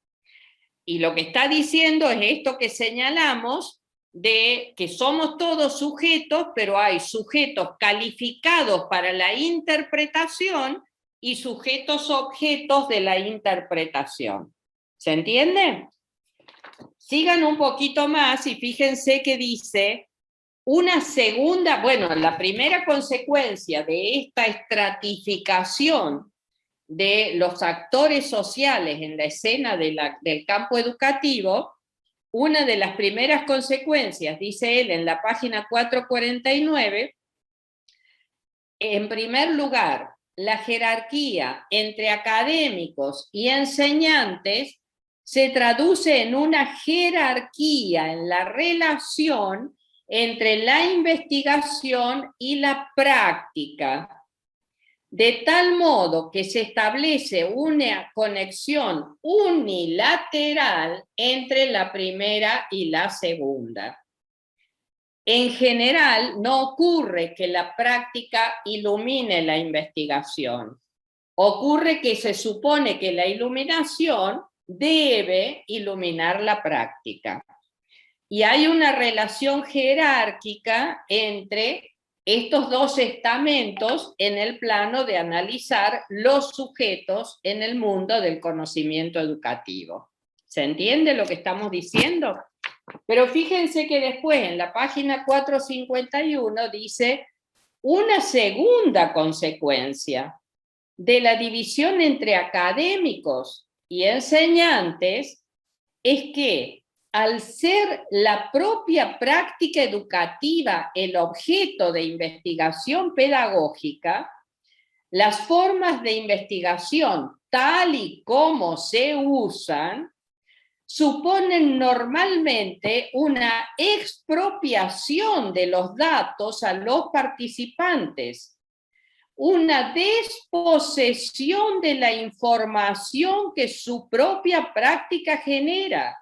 Y lo que está diciendo es esto que señalamos, de que somos todos sujetos, pero hay sujetos calificados para la interpretación y sujetos objetos de la interpretación. ¿Se entiende? Sigan un poquito más y fíjense que dice una segunda, la primera consecuencia de esta estratificación de los actores sociales en la escena del campo educativo, una de las primeras consecuencias, dice él en la página 449, en primer lugar, la jerarquía entre académicos y enseñantes se traduce en una jerarquía en la relación entre la investigación y la práctica, de tal modo que se establece una conexión unilateral entre la primera y la segunda. En general, no ocurre que la práctica ilumine la investigación. Ocurre que se supone que la iluminación debe iluminar la práctica. Y hay una relación jerárquica entre estos dos estamentos en el plano de analizar los sujetos en el mundo del conocimiento educativo. ¿Se entiende lo que estamos diciendo? Pero fíjense que después en la página 451 dice una segunda consecuencia de la división entre académicos y enseñantes es que al ser la propia práctica educativa el objeto de investigación pedagógica, las formas de investigación tal y como se usan suponen normalmente una expropiación de los datos a los participantes, una desposesión de la información que su propia práctica genera,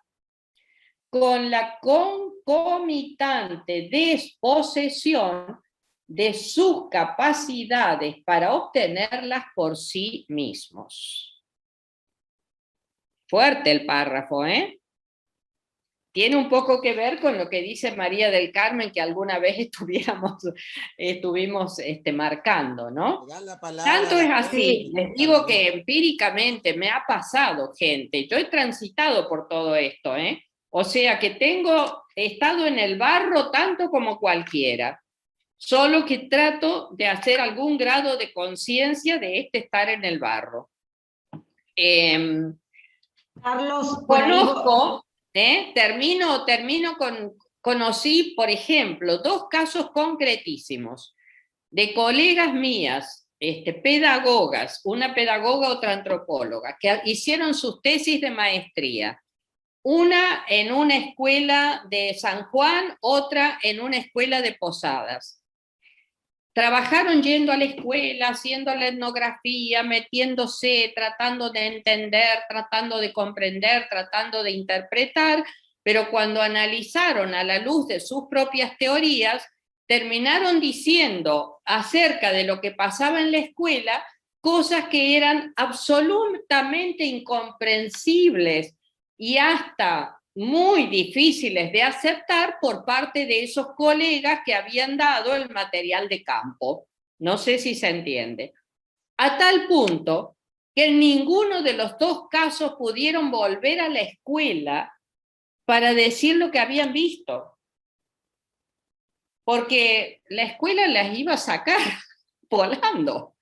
con la concomitante desposesión de sus capacidades para obtenerlas por sí mismos. Fuerte el párrafo, ¿eh? Tiene un poco que ver con lo que dice María del Carmen, que alguna vez estuvimos marcando, ¿no? Tanto es así, les digo que empíricamente me ha pasado, gente, yo he transitado por todo esto, ¿eh? O sea que tengo estado en el barro tanto como cualquiera, solo que trato de hacer algún grado de conciencia de estar en el barro. Carlos, por ahí Conozco, conocí, por ejemplo, 2 casos concretísimos de colegas mías, pedagogas, una pedagoga, otra antropóloga, que hicieron sus tesis de maestría. Una en una escuela de San Juan, otra en una escuela de Posadas. Trabajaron yendo a la escuela, haciendo la etnografía, metiéndose, tratando de entender, tratando de comprender, tratando de interpretar, pero cuando analizaron a la luz de sus propias teorías, terminaron diciendo acerca de lo que pasaba en la escuela cosas que eran absolutamente incomprensibles y hasta muy difíciles de aceptar por parte de esos colegas que habían dado el material de campo. No sé si se entiende. A tal punto que en ninguno de los 2 casos pudieron volver a la escuela para decir lo que habían visto. Porque la escuela las iba a sacar volando.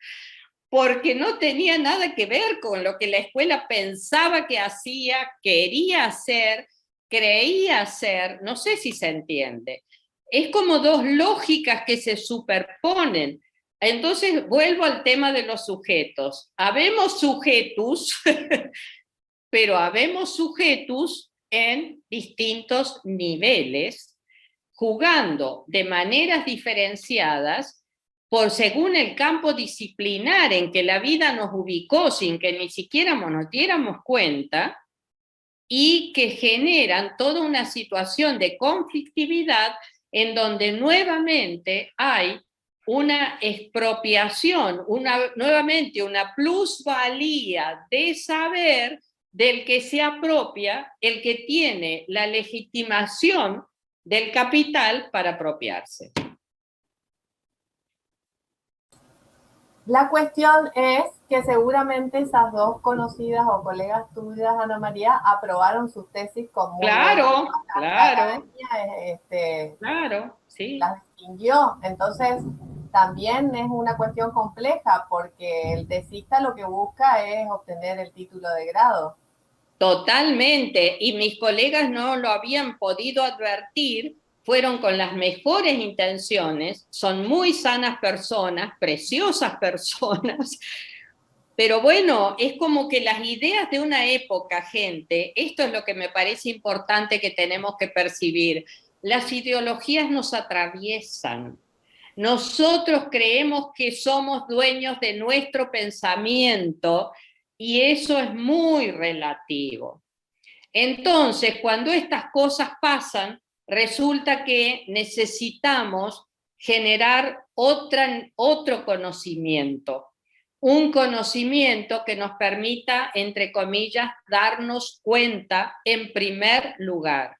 Porque no tenía nada que ver con lo que la escuela pensaba que hacía, quería hacer, creía hacer, no sé si se entiende. Es como 2 lógicas que se superponen. Entonces, vuelvo al tema de los sujetos. Habemos sujetus, pero habemos sujetus en distintos niveles, jugando de maneras diferenciadas por según el campo disciplinar en que la vida nos ubicó sin que ni siquiera nos diéramos cuenta, y que generan toda una situación de conflictividad en donde nuevamente hay una expropiación, nuevamente una plusvalía de saber del que se apropia el que tiene la legitimación del capital para apropiarse. La cuestión es que seguramente esas 2 conocidas o colegas tuyas, Ana María, aprobaron sus tesis con muy claro, claro, claro, sí. Las distinguió. Entonces, también es una cuestión compleja porque el tesista lo que busca es obtener el título de grado. Totalmente, y mis colegas no lo habían podido advertir, fueron con las mejores intenciones, son muy sanas personas, preciosas personas, pero bueno, es como que las ideas de una época, gente, esto es lo que me parece importante que tenemos que percibir, las ideologías nos atraviesan. Nosotros creemos que somos dueños de nuestro pensamiento y eso es muy relativo. Entonces, cuando estas cosas pasan, resulta que necesitamos generar otro conocimiento, un conocimiento que nos permita, entre comillas, darnos cuenta en primer lugar,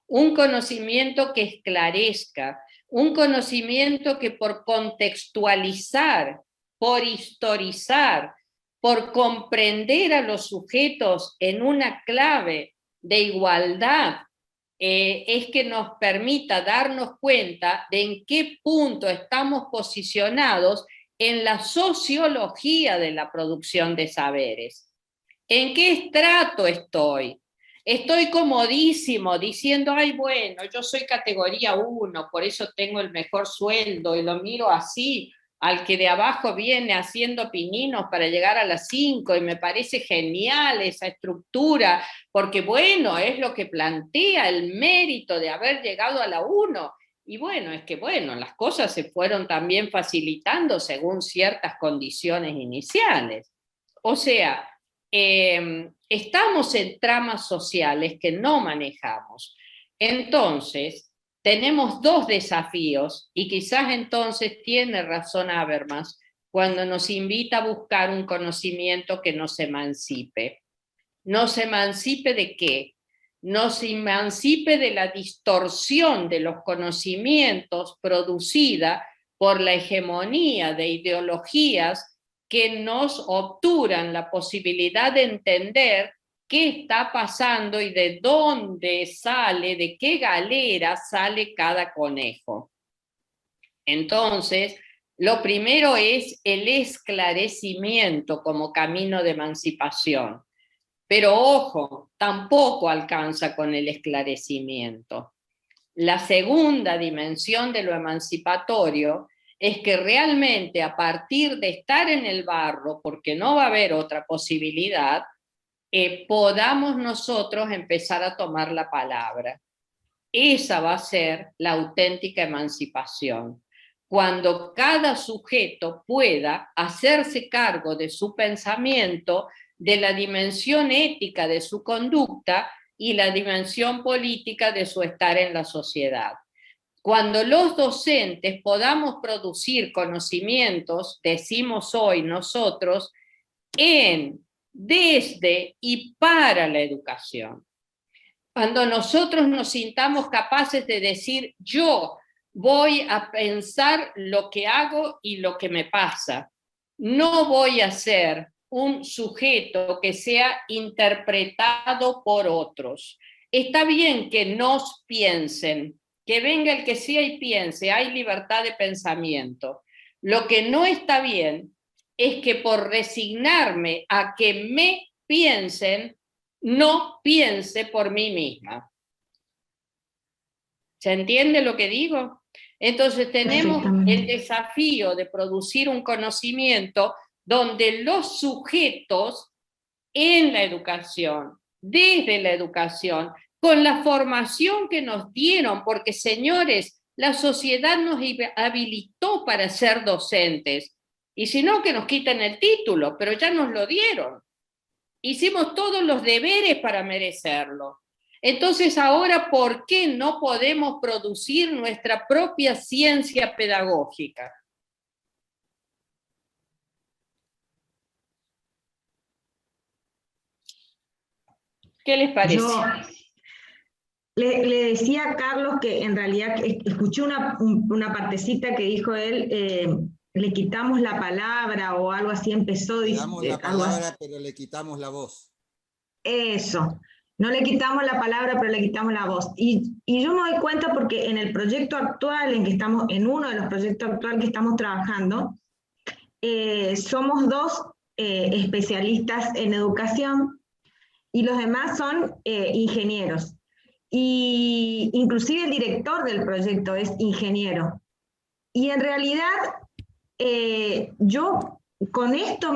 un conocimiento que esclarezca, un conocimiento que por contextualizar, por historizar, por comprender a los sujetos en una clave de igualdad, es que nos permita darnos cuenta de en qué punto estamos posicionados en la sociología de la producción de saberes. ¿En qué estrato estoy? Estoy comodísimo diciendo, ay, bueno, yo soy categoría 1, por eso tengo el mejor sueldo y lo miro así, al que de abajo viene haciendo pininos para llegar a las 5 y me parece genial esa estructura, porque bueno, es lo que plantea el mérito de haber llegado a la 1. Y bueno, es que bueno, las cosas se fueron también facilitando según ciertas condiciones iniciales. O sea, estamos en tramas sociales que no manejamos. Entonces, tenemos 2 desafíos, y quizás entonces tiene razón Habermas cuando nos invita a buscar un conocimiento que nos emancipe. ¿Nos emancipe de qué? Nos emancipe de la distorsión de los conocimientos producida por la hegemonía de ideologías que nos obturan la posibilidad de entender qué está pasando y de dónde sale, de qué galera sale cada conejo. Entonces, Lo primero es el esclarecimiento como camino de emancipación. Pero ojo, tampoco alcanza con el esclarecimiento. La segunda dimensión de lo emancipatorio es que realmente a partir de estar en el barro, porque no va a haber otra posibilidad, podamos nosotros empezar a tomar la palabra. Esa va a ser la auténtica emancipación. Cuando cada sujeto pueda hacerse cargo de su pensamiento, de la dimensión ética de su conducta y la dimensión política de su estar en la sociedad. Cuando los docentes podamos producir conocimientos, decimos hoy nosotros, desde y para la educación. Cuando nosotros nos sintamos capaces de decir, yo voy a pensar lo que hago y lo que me pasa. No voy a ser un sujeto que sea interpretado por otros. Está bien que nos piensen, que venga el que sea y piense, hay libertad de pensamiento. Lo que no está bien es que por resignarme a que me piensen, no piense por mí misma. ¿Se entiende lo que digo? Entonces tenemos el desafío de producir un conocimiento donde los sujetos en la educación, desde la educación, con la formación que nos dieron, porque señores, la sociedad nos habilitó para ser docentes, y si no, que nos quiten el título, pero ya nos lo dieron. Hicimos todos los deberes para merecerlo. Entonces ahora, ¿por qué no podemos producir nuestra propia ciencia pedagógica? ¿Qué les parece? Yo le decía a Carlos que en realidad escuché una partecita que dijo él, le quitamos la palabra o algo así empezó. Le damos la palabra, pero le quitamos la voz. Eso. No le quitamos la palabra, pero le quitamos la voz. Y yo me doy cuenta porque en el proyecto actual, en uno de los proyectos actuales que estamos trabajando, somos 2 especialistas en educación y los demás son ingenieros. Y inclusive el director del proyecto es ingeniero. Y en realidad, yo con esto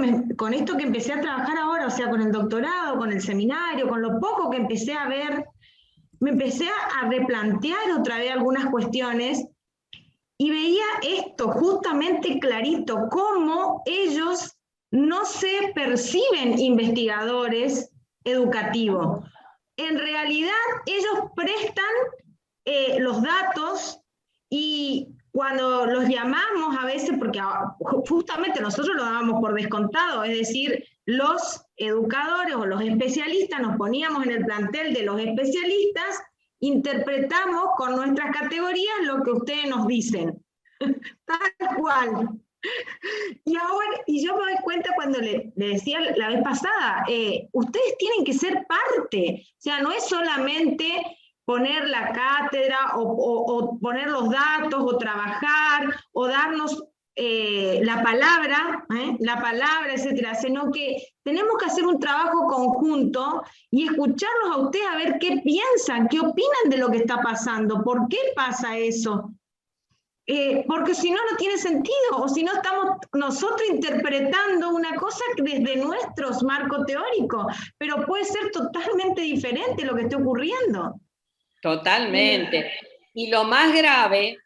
que empecé a trabajar ahora, o sea, con el doctorado, con el seminario, con lo poco que empecé a ver, me empecé a replantear otra vez algunas cuestiones y veía esto justamente clarito, cómo ellos no se perciben investigadores educativos. En realidad, ellos prestan los datos y cuando los llamamos a veces, porque justamente nosotros lo dábamos por descontado, es decir, los educadores o los especialistas nos poníamos en el plantel de los especialistas, interpretamos con nuestras categorías lo que ustedes nos dicen, tal cual. Y yo me doy cuenta cuando le decía la vez pasada, ustedes tienen que ser parte, o sea, no es solamente poner la cátedra o poner los datos o trabajar o darnos la palabra, etcétera, sino que tenemos que hacer un trabajo conjunto y escucharlos a ustedes a ver qué piensan, qué opinan de lo que está pasando, por qué pasa eso. Porque si no, no tiene sentido, o si no estamos nosotros interpretando una cosa desde nuestros marcos teóricos, pero puede ser totalmente diferente lo que esté ocurriendo. Totalmente. Y lo más grave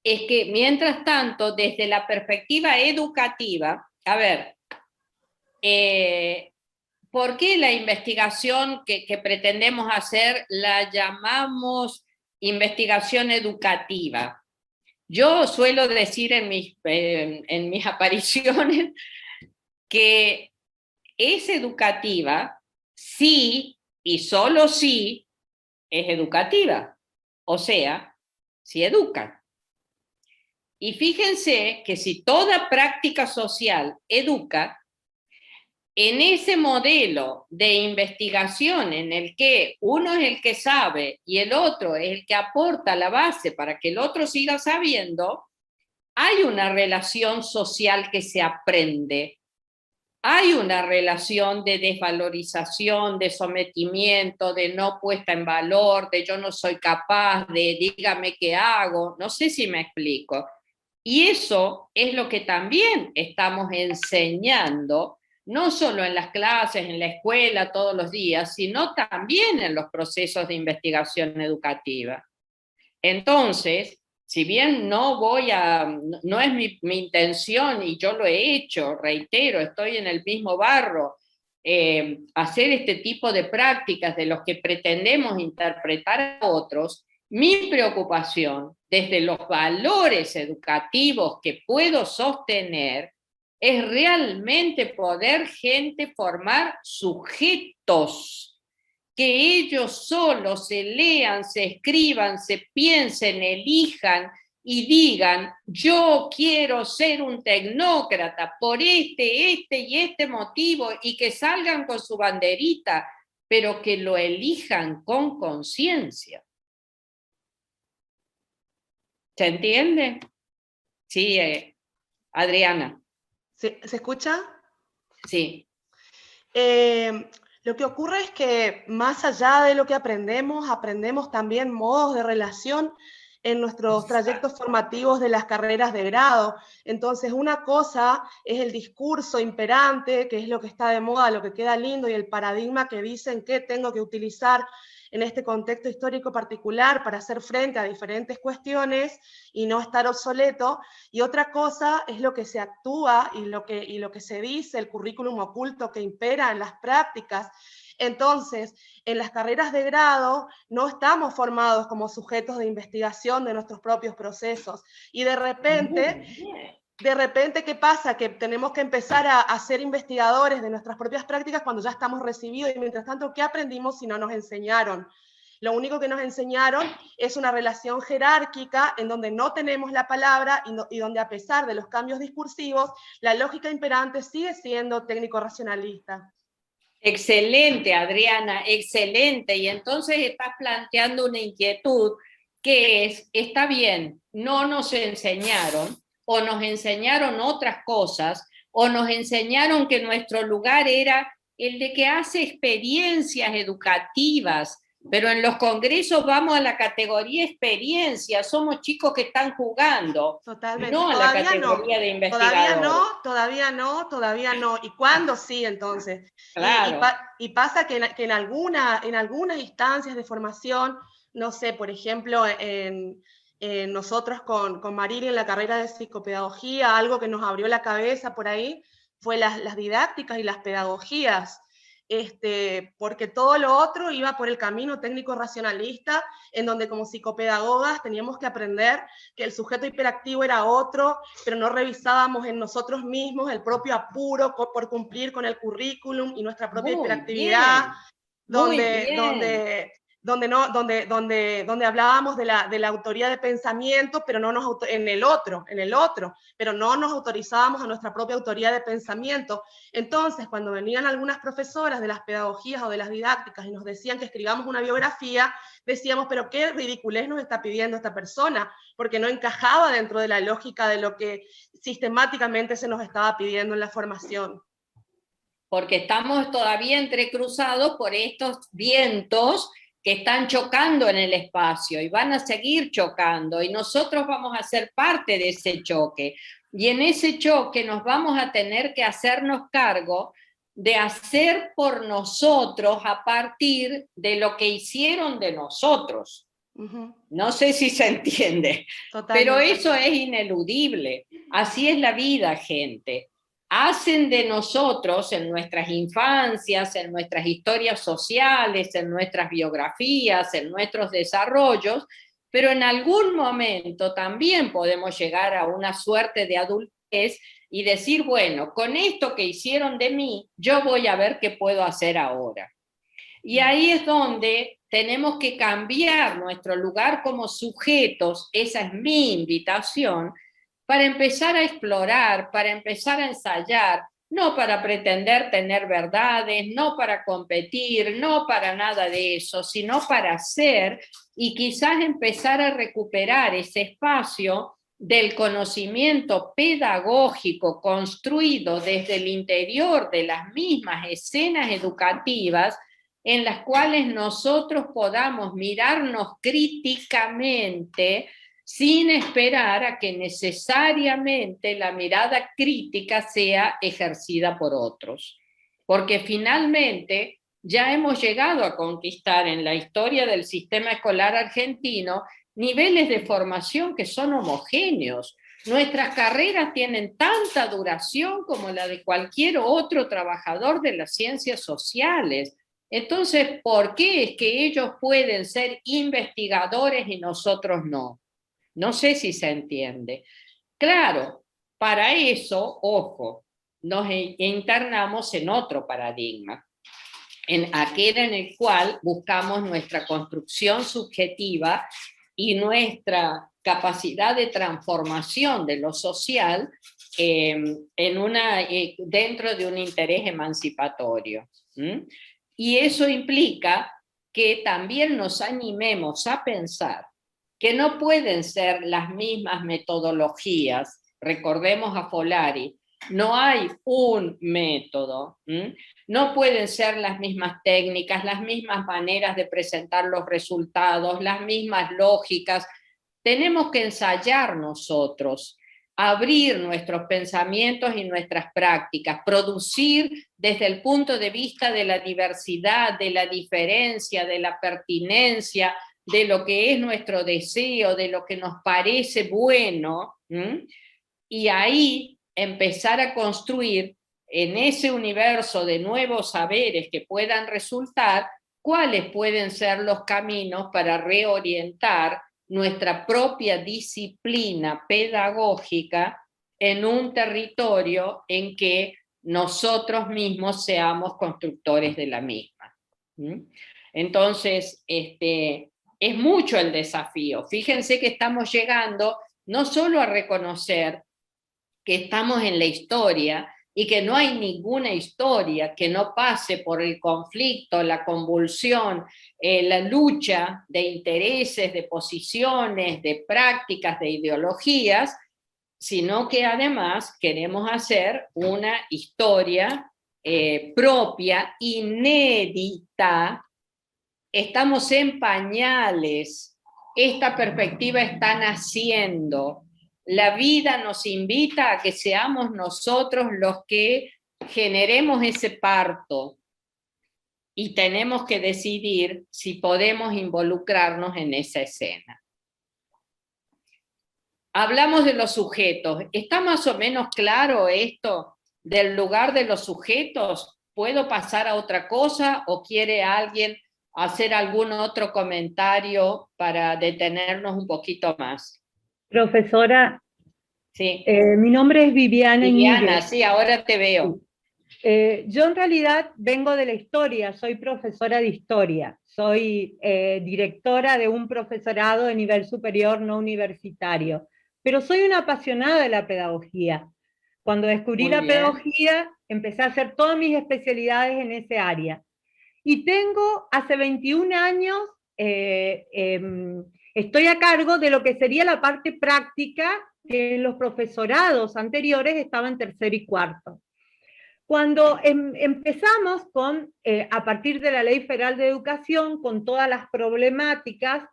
es que mientras tanto, desde la perspectiva educativa, a ver, ¿por qué la investigación que pretendemos hacer la llamamos investigación educativa? Yo suelo decir en mis apariciones que es educativa sí y solo sí es educativa, o sea, si educa. Y fíjense que si toda práctica social educa, en ese modelo de investigación en el que uno es el que sabe y el otro es el que aporta la base para que el otro siga sabiendo, hay una relación social que se aprende. Hay una relación de desvalorización, de sometimiento, de no puesta en valor, de yo no soy capaz, de dígame qué hago. No sé si me explico. Y eso es lo que también estamos enseñando, no solo en las clases, en la escuela, todos los días, sino también en los procesos de investigación educativa. Entonces, si bien no es mi intención, y yo lo he hecho, reitero, estoy en el mismo barro, hacer este tipo de prácticas de los que pretendemos interpretar a otros, mi preocupación desde los valores educativos que puedo sostener es realmente poder formar sujetos, que ellos solos se lean, se escriban, se piensen, elijan y digan, yo quiero ser un tecnócrata por este y este motivo, y que salgan con su banderita, pero que lo elijan con conciencia. ¿Se entiende? Sí, Adriana. ¿Se escucha? Sí. Lo que ocurre es que más allá de lo que aprendemos también modos de relación en nuestros trayectos formativos de las carreras de grado. Entonces, una cosa es el discurso imperante, que es lo que está de moda, lo que queda lindo, y el paradigma que dicen que tengo que utilizar en este contexto histórico particular para hacer frente a diferentes cuestiones y no estar obsoleto. Y otra cosa es lo que se actúa y lo que se dice, el currículum oculto que impera en las prácticas. Entonces, en las carreras de grado no estamos formados como sujetos de investigación de nuestros propios procesos. Y de repente, ¿qué pasa? Que tenemos que empezar a ser investigadores de nuestras propias prácticas cuando ya estamos recibidos, y mientras tanto, ¿qué aprendimos si no nos enseñaron? Lo único que nos enseñaron es una relación jerárquica en donde no tenemos la palabra y donde, a pesar de los cambios discursivos, la lógica imperante sigue siendo técnico-racionalista. Excelente, Adriana, excelente. Y entonces estás planteando una inquietud que es, está bien, no nos enseñaron, o nos enseñaron otras cosas, o nos enseñaron que nuestro lugar era el de que hace experiencias educativas, pero en los congresos vamos a la categoría experiencia, somos chicos que están jugando. Totalmente. No a la categoría de investigadores. Todavía no. ¿Y cuándo sí, entonces? Claro. Y pasa que en algunas instancias de formación, no sé, por ejemplo, nosotros con Marili en la carrera de psicopedagogía, algo que nos abrió la cabeza por ahí fue las didácticas y las pedagogías. Porque todo lo otro iba por el camino técnico-racionalista, en donde como psicopedagogas teníamos que aprender que el sujeto hiperactivo era otro, pero no revisábamos en nosotros mismos el propio apuro por cumplir con el currículum y nuestra propia hiperactividad, donde hablábamos de la autoría de pensamiento, pero no en el otro, pero no nos autorizábamos a nuestra propia autoría de pensamiento. Entonces, cuando venían algunas profesoras de las pedagogías o de las didácticas y nos decían que escribamos una biografía, decíamos, pero qué ridiculez nos está pidiendo esta persona, porque no encajaba dentro de la lógica de lo que sistemáticamente se nos estaba pidiendo en la formación. Porque estamos todavía entrecruzados por estos vientos que están chocando en el espacio y van a seguir chocando, y nosotros vamos a ser parte de ese choque. Y en ese choque nos vamos a tener que hacernos cargo de hacer por nosotros a partir de lo que hicieron de nosotros. No sé si se entiende. Totalmente. Pero eso es ineludible. Así es la vida, gente. Hacen de nosotros en nuestras infancias, en nuestras historias sociales, en nuestras biografías, en nuestros desarrollos, pero en algún momento también podemos llegar a una suerte de adultez y decir, bueno, con esto que hicieron de mí, yo voy a ver qué puedo hacer ahora. Y ahí es donde tenemos que cambiar nuestro lugar como sujetos, esa es mi invitación, para empezar a explorar, para empezar a ensayar, no para pretender tener verdades, no para competir, no para nada de eso, sino para hacer y quizás empezar a recuperar ese espacio del conocimiento pedagógico construido desde el interior de las mismas escenas educativas, en las cuales nosotros podamos mirarnos críticamente sin esperar a que necesariamente la mirada crítica sea ejercida por otros. Porque finalmente ya hemos llegado a conquistar en la historia del sistema escolar argentino niveles de formación que son homogéneos. Nuestras carreras tienen tanta duración como la de cualquier otro trabajador de las ciencias sociales. Entonces, ¿por qué es que ellos pueden ser investigadores y nosotros no? No sé si se entiende. Claro, para eso, ojo, nos internamos en otro paradigma, en aquel en el cual buscamos nuestra construcción subjetiva y nuestra capacidad de transformación de lo social dentro de un interés emancipatorio. Y eso implica que también nos animemos a pensar que no pueden ser las mismas metodologías. Recordemos a Folari, no hay un método, no pueden ser las mismas técnicas, las mismas maneras de presentar los resultados, las mismas lógicas. Tenemos que ensayar nosotros, abrir nuestros pensamientos y nuestras prácticas, producir desde el punto de vista de la diversidad, de la diferencia, de la pertinencia, de lo que es nuestro deseo, de lo que nos parece bueno, y ahí empezar a construir en ese universo de nuevos saberes que puedan resultar, cuáles pueden ser los caminos para reorientar nuestra propia disciplina pedagógica en un territorio en que nosotros mismos seamos constructores de la misma. Entonces, es mucho el desafío. Fíjense que estamos llegando no solo a reconocer que estamos en la historia y que no hay ninguna historia que no pase por el conflicto, la convulsión, la lucha de intereses, de posiciones, de prácticas, de ideologías, sino que además queremos hacer una historia propia, inédita. Estamos en pañales, esta perspectiva está naciendo. La vida nos invita a que seamos nosotros los que generemos ese parto y tenemos que decidir si podemos involucrarnos en esa escena. Hablamos de los sujetos. ¿Está más o menos claro esto del lugar de los sujetos? ¿Puedo pasar a otra cosa o quiere alguien hacer algún otro comentario para detenernos un poquito más? Profesora, sí. Mi nombre es Viviana Viviana, sí, ahora te veo. Yo en realidad vengo de la historia, soy profesora de historia, soy directora de un profesorado de nivel superior no universitario, pero soy una apasionada de la pedagogía. Cuando descubrí la pedagogía, empecé a hacer todas mis especialidades en ese área. Y tengo, hace 21 años, estoy a cargo de lo que sería la parte práctica que en los profesorados anteriores estaba en tercero y cuarto. Cuando empezamos a partir de la Ley Federal de Educación, con todas las problemáticas,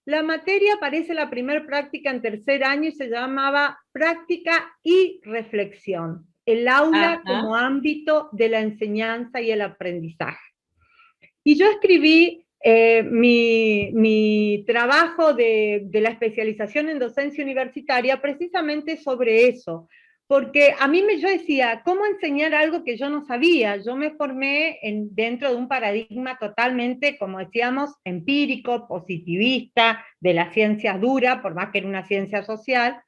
la materia aparece la primera práctica en tercer año y se llamaba Práctica y Reflexión, el aula como ámbito de la enseñanza y el aprendizaje. Y yo escribí mi trabajo de la especialización en docencia universitaria precisamente sobre eso, porque a mí yo decía, ¿cómo enseñar algo que yo no sabía? Yo me formé dentro de un paradigma totalmente, como decíamos, empírico, positivista, de las ciencias duras, por más que era una ciencia social,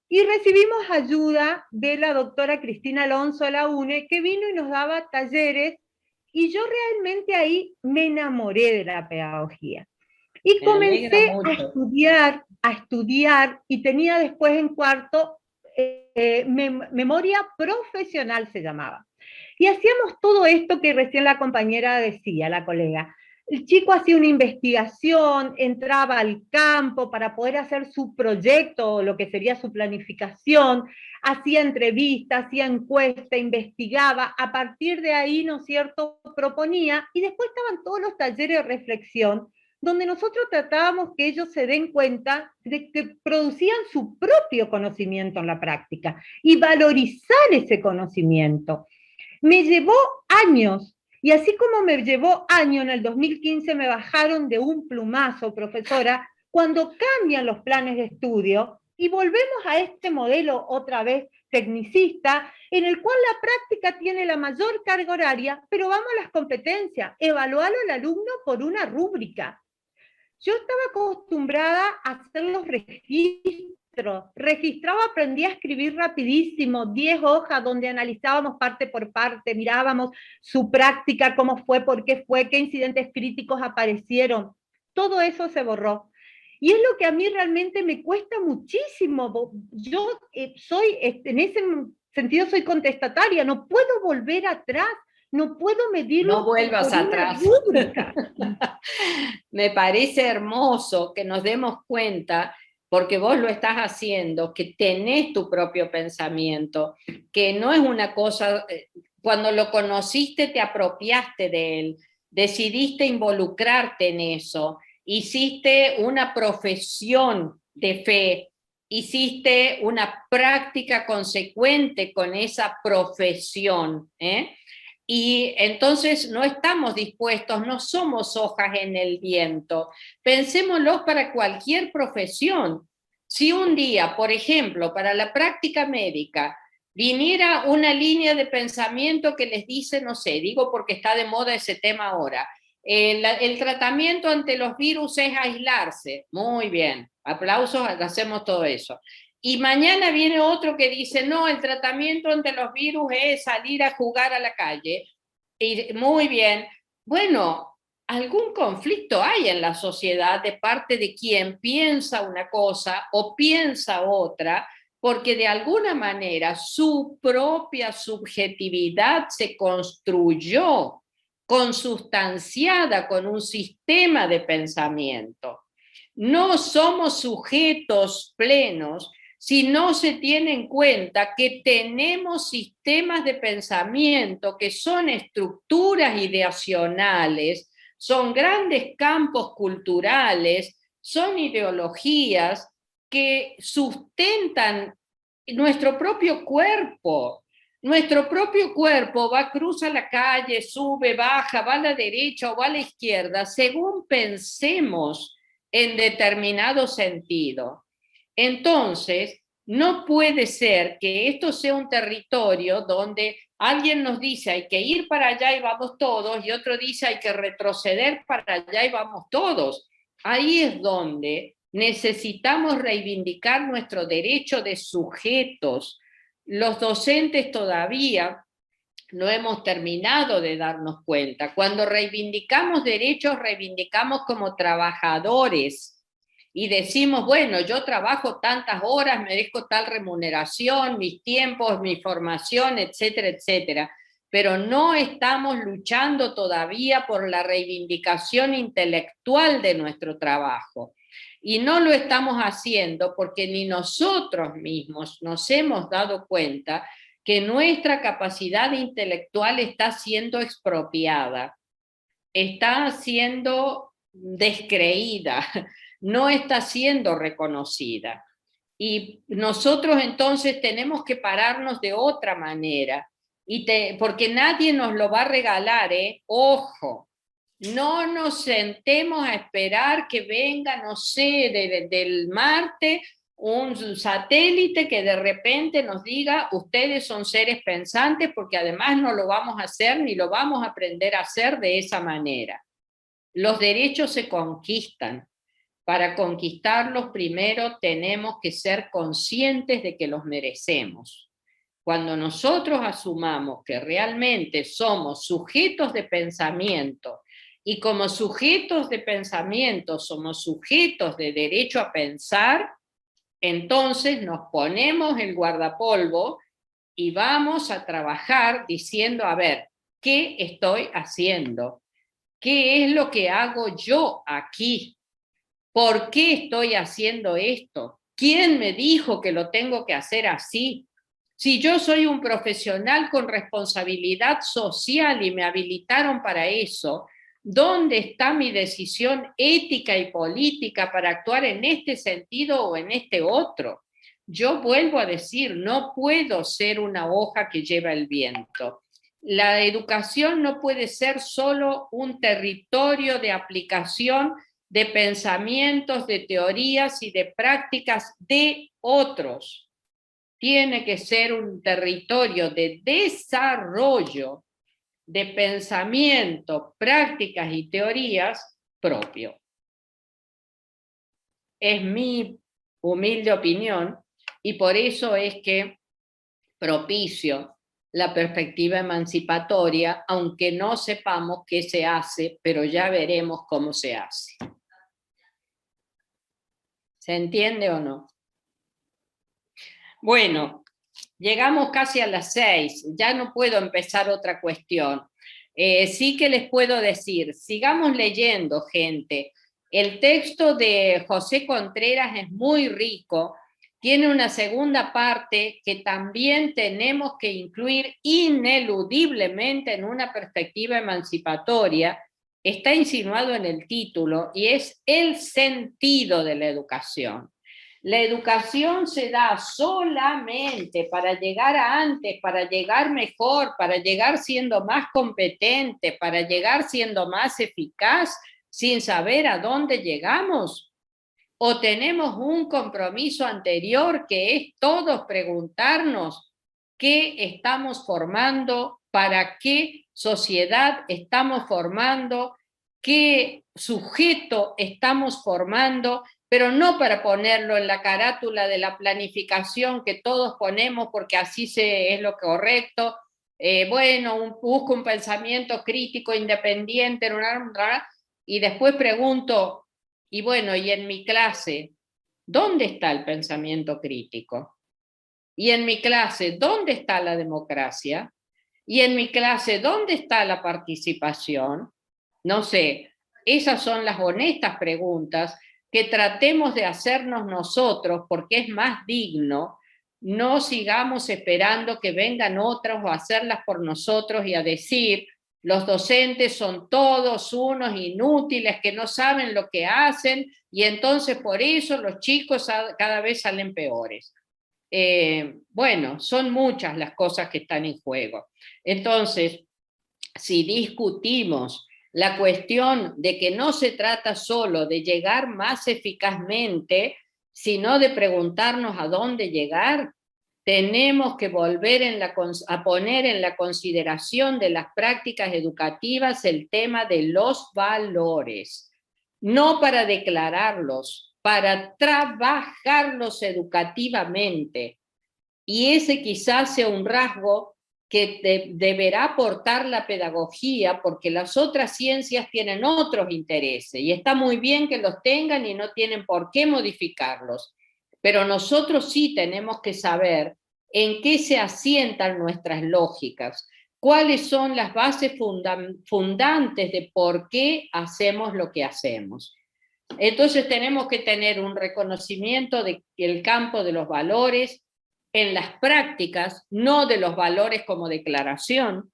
y recibimos ayuda de la doctora Cristina Alonso de la UNE, que vino y nos daba talleres, y yo realmente ahí me enamoré de la pedagogía. Y comencé a estudiar, y tenía después en cuarto, memoria profesional se llamaba. Y hacíamos todo esto que recién la compañera decía, la colega. el chico hacía una investigación, entraba al campo para poder hacer su proyecto, lo que sería su planificación, hacía entrevistas, hacía encuesta, investigaba, a partir de ahí, ¿no es cierto?, proponía, y después estaban todos los talleres de reflexión, donde nosotros tratábamos que ellos se den cuenta de que producían su propio conocimiento en la práctica, y valorizar ese conocimiento. Me llevó años. Y así como me llevó años, en el 2015 me bajaron de un plumazo, profesora, cuando cambian los planes de estudio y volvemos a este modelo otra vez tecnicista, en el cual la práctica tiene la mayor carga horaria, pero vamos a las competencias, evaluar al alumno por una rúbrica. Yo estaba acostumbrada a hacer los registros, registraba, aprendí a escribir rapidísimo, 10 hojas donde analizábamos parte por parte, mirábamos su práctica, cómo fue, por qué fue, qué incidentes críticos aparecieron. Todo eso se borró. Y es lo que a mí realmente me cuesta muchísimo. Yo soy, en ese sentido, soy contestataria, no puedo volver atrás. No puedo medirlo. No vuelvas atrás. Me parece hermoso que nos demos cuenta, porque vos lo estás haciendo, que tenés tu propio pensamiento, que no es una cosa, cuando lo conociste te apropiaste de él, decidiste involucrarte en eso, hiciste una profesión de fe, hiciste una práctica consecuente con esa profesión, Y entonces no estamos dispuestos, no somos hojas en el viento. Pensémoslo para cualquier profesión. Si un día, por ejemplo, para la práctica médica, viniera una línea de pensamiento que les dice, no sé, digo porque está de moda ese tema ahora, el tratamiento ante los virus es aislarse. Muy bien, aplausos, hacemos todo eso. Y mañana viene otro que dice, no, el tratamiento ante los virus es salir a jugar a la calle. Y muy bien. Bueno, algún conflicto hay en la sociedad de parte de quien piensa una cosa o piensa otra, porque de alguna manera su propia subjetividad se construyó consustanciada con un sistema de pensamiento. No somos sujetos plenos si no se tiene en cuenta que tenemos sistemas de pensamiento que son estructuras ideacionales, son grandes campos culturales, son ideologías que sustentan nuestro propio cuerpo. Nuestro propio cuerpo va, cruza la calle, sube, baja, va a la derecha o va a la izquierda, según pensemos en determinado sentido. Entonces, no puede ser que esto sea un territorio donde alguien nos dice hay que ir para allá y vamos todos, y otro dice hay que retroceder para allá y vamos todos. Ahí es donde necesitamos reivindicar nuestro derecho de sujetos. Los docentes todavía no hemos terminado de darnos cuenta. Cuando reivindicamos derechos, reivindicamos como trabajadores y decimos, bueno, yo trabajo tantas horas, merezco tal remuneración, mis tiempos, mi formación, etcétera, etcétera. Pero no estamos luchando todavía por la reivindicación intelectual de nuestro trabajo. Y no lo estamos haciendo porque ni nosotros mismos nos hemos dado cuenta que nuestra capacidad intelectual está siendo expropiada, está siendo descreída, no está siendo reconocida. Y nosotros entonces tenemos que pararnos de otra manera, porque nadie nos lo va a regalar, ojo. No nos sentemos a esperar que venga, no sé, del Marte, un satélite que de repente nos diga, ustedes son seres pensantes, porque además no lo vamos a hacer ni lo vamos a aprender a hacer de esa manera. Los derechos se conquistan. Para conquistarlos primero tenemos que ser conscientes de que los merecemos. Cuando nosotros asumamos que realmente somos sujetos de pensamiento, y como sujetos de pensamiento somos sujetos de derecho a pensar, entonces nos ponemos el guardapolvo y vamos a trabajar diciendo, a ver, ¿qué estoy haciendo? ¿Qué es lo que hago yo aquí? ¿Por qué estoy haciendo esto? ¿Quién me dijo que lo tengo que hacer así? Si yo soy un profesional con responsabilidad social y me habilitaron para eso, ¿dónde está mi decisión ética y política para actuar en este sentido o en este otro? Yo vuelvo a decir, no puedo ser una hoja que lleva el viento. La educación no puede ser solo un territorio de aplicación de pensamientos, de teorías y de prácticas de otros. Tiene que ser un territorio de desarrollo de pensamiento, prácticas y teorías propio. Es mi humilde opinión y por eso es que propicio la perspectiva emancipatoria, aunque no sepamos qué se hace, pero ya veremos cómo se hace. ¿Se entiende o no? Bueno, llegamos casi a las 6, ya no puedo empezar otra cuestión. Sí que les puedo decir, sigamos leyendo, gente. El texto de José Contreras es muy rico, tiene una segunda parte que también tenemos que incluir ineludiblemente en una perspectiva emancipatoria. Está insinuado en el título y es el sentido de la educación. La educación se da solamente para llegar a antes, para llegar mejor, para llegar siendo más competente, para llegar siendo más eficaz, sin saber a dónde llegamos. ¿O tenemos un compromiso anterior que es todos preguntarnos qué estamos formando, para qué sociedad estamos formando, qué sujeto estamos formando, pero no para ponerlo en la carátula de la planificación que todos ponemos porque así es lo correcto? Busco un pensamiento crítico, independiente, y después pregunto, y bueno, y en mi clase, ¿dónde está el pensamiento crítico? Y en mi clase, ¿dónde está la democracia? Y en mi clase, ¿dónde está la participación? No sé, esas son las honestas preguntas que tratemos de hacernos nosotros porque es más digno. No sigamos esperando que vengan otros o a hacerlas por nosotros y a decir, los docentes son todos unos inútiles que no saben lo que hacen y entonces por eso los chicos cada vez salen peores. Bueno, son muchas las cosas que están en juego. Entonces, si discutimos la cuestión de que no se trata solo de llegar más eficazmente, sino de preguntarnos a dónde llegar, tenemos que volver a poner en la consideración de las prácticas educativas el tema de los valores, no para declararlos, para trabajarlos educativamente. Y ese quizás sea un rasgo que deberá aportar la pedagogía, porque las otras ciencias tienen otros intereses, y está muy bien que los tengan y no tienen por qué modificarlos. Pero nosotros sí tenemos que saber en qué se asientan nuestras lógicas, cuáles son las bases fundantes de por qué hacemos lo que hacemos. Entonces tenemos que tener un reconocimiento del campo de los valores en las prácticas, no de los valores como declaración.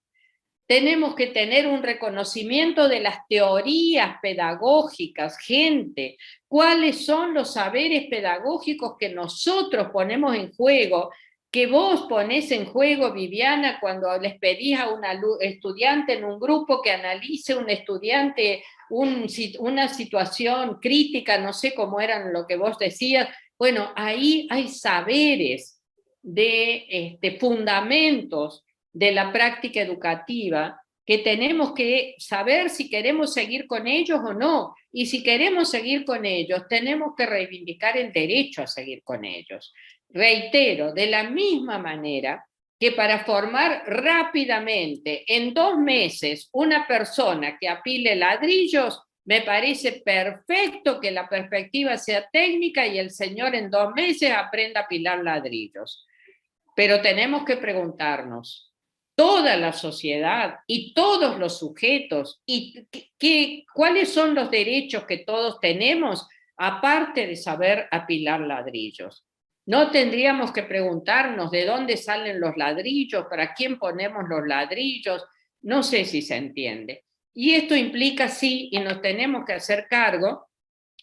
Tenemos que tener un reconocimiento de las teorías pedagógicas, gente. ¿Cuáles son los saberes pedagógicos que nosotros ponemos en juego, que vos ponés en juego, Viviana, cuando les pedís a una estudiante en un grupo que analice un estudiante una situación crítica, no sé cómo eran lo que vos decías? Bueno, ahí hay saberes de fundamentos de la práctica educativa que tenemos que saber si queremos seguir con ellos o no. Y si queremos seguir con ellos, tenemos que reivindicar el derecho a seguir con ellos. Reitero, de la misma manera que para formar rápidamente, en 2 meses, una persona que apile ladrillos, me parece perfecto que la perspectiva sea técnica y el señor en 2 meses aprenda a apilar ladrillos. Pero tenemos que preguntarnos, toda la sociedad y todos los sujetos, y cuáles son los derechos que todos tenemos, aparte de saber apilar ladrillos. No tendríamos que preguntarnos de dónde salen los ladrillos, para quién ponemos los ladrillos, no sé si se entiende. Y esto implica, sí, y nos tenemos que hacer cargo,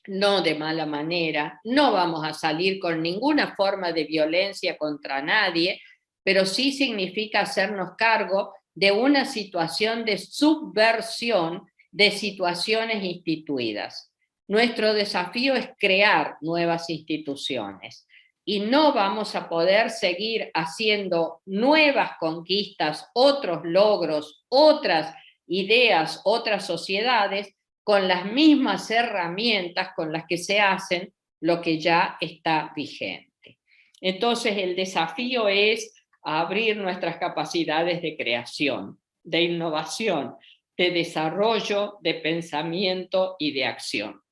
no de mala manera, no vamos a salir con ninguna forma de violencia contra nadie, pero sí significa hacernos cargo de una situación de subversión de situaciones instituidas. Nuestro desafío es crear nuevas instituciones y no vamos a poder seguir haciendo nuevas conquistas, otros logros, otras ideas, otras sociedades con las mismas herramientas con las que se hacen lo que ya está vigente. Entonces el desafío es abrir nuestras capacidades de creación, de innovación, de desarrollo, de pensamiento y de acción.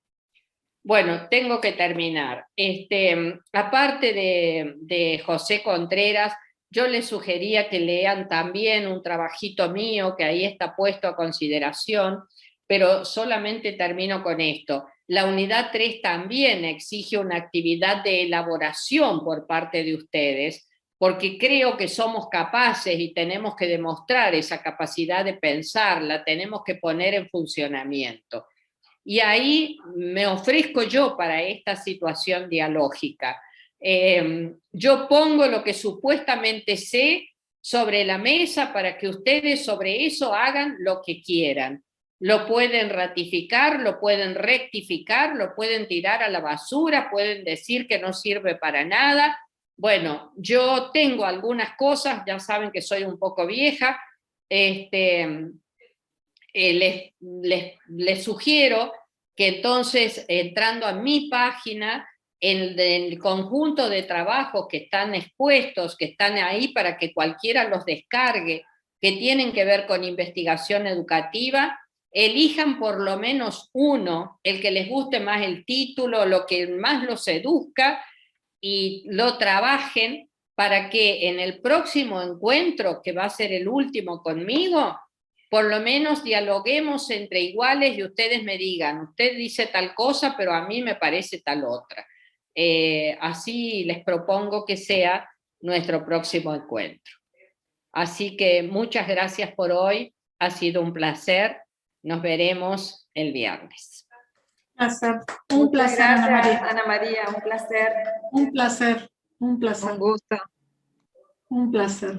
Bueno, tengo que terminar. Aparte de José Contreras, yo les sugería que lean también un trabajito mío que ahí está puesto a consideración, pero solamente termino con esto. La unidad 3 también exige una actividad de elaboración por parte de ustedes, porque creo que somos capaces y tenemos que demostrar esa capacidad de pensar, la tenemos que poner en funcionamiento. Y ahí me ofrezco yo para esta situación dialógica. Yo pongo lo que supuestamente sé sobre la mesa para que ustedes sobre eso hagan lo que quieran. Lo pueden ratificar, lo pueden rectificar, lo pueden tirar a la basura, pueden decir que no sirve para nada. Bueno, yo tengo algunas cosas, ya saben que soy un poco vieja, les sugiero que entonces, entrando a mi página, en el conjunto de trabajos que están expuestos, que están ahí para que cualquiera los descargue, que tienen que ver con investigación educativa, elijan por lo menos uno, el que les guste más el título, lo que más los seduzca, y lo trabajen para que en el próximo encuentro, que va a ser el último conmigo, por lo menos dialoguemos entre iguales y ustedes me digan, usted dice tal cosa, pero a mí me parece tal otra. Así les propongo que sea nuestro próximo encuentro. Así que muchas gracias por hoy, ha sido un placer, nos veremos el viernes. Placer. Un placer, gracias, Ana María, un placer. Un placer, un placer. Un gusto. Un placer.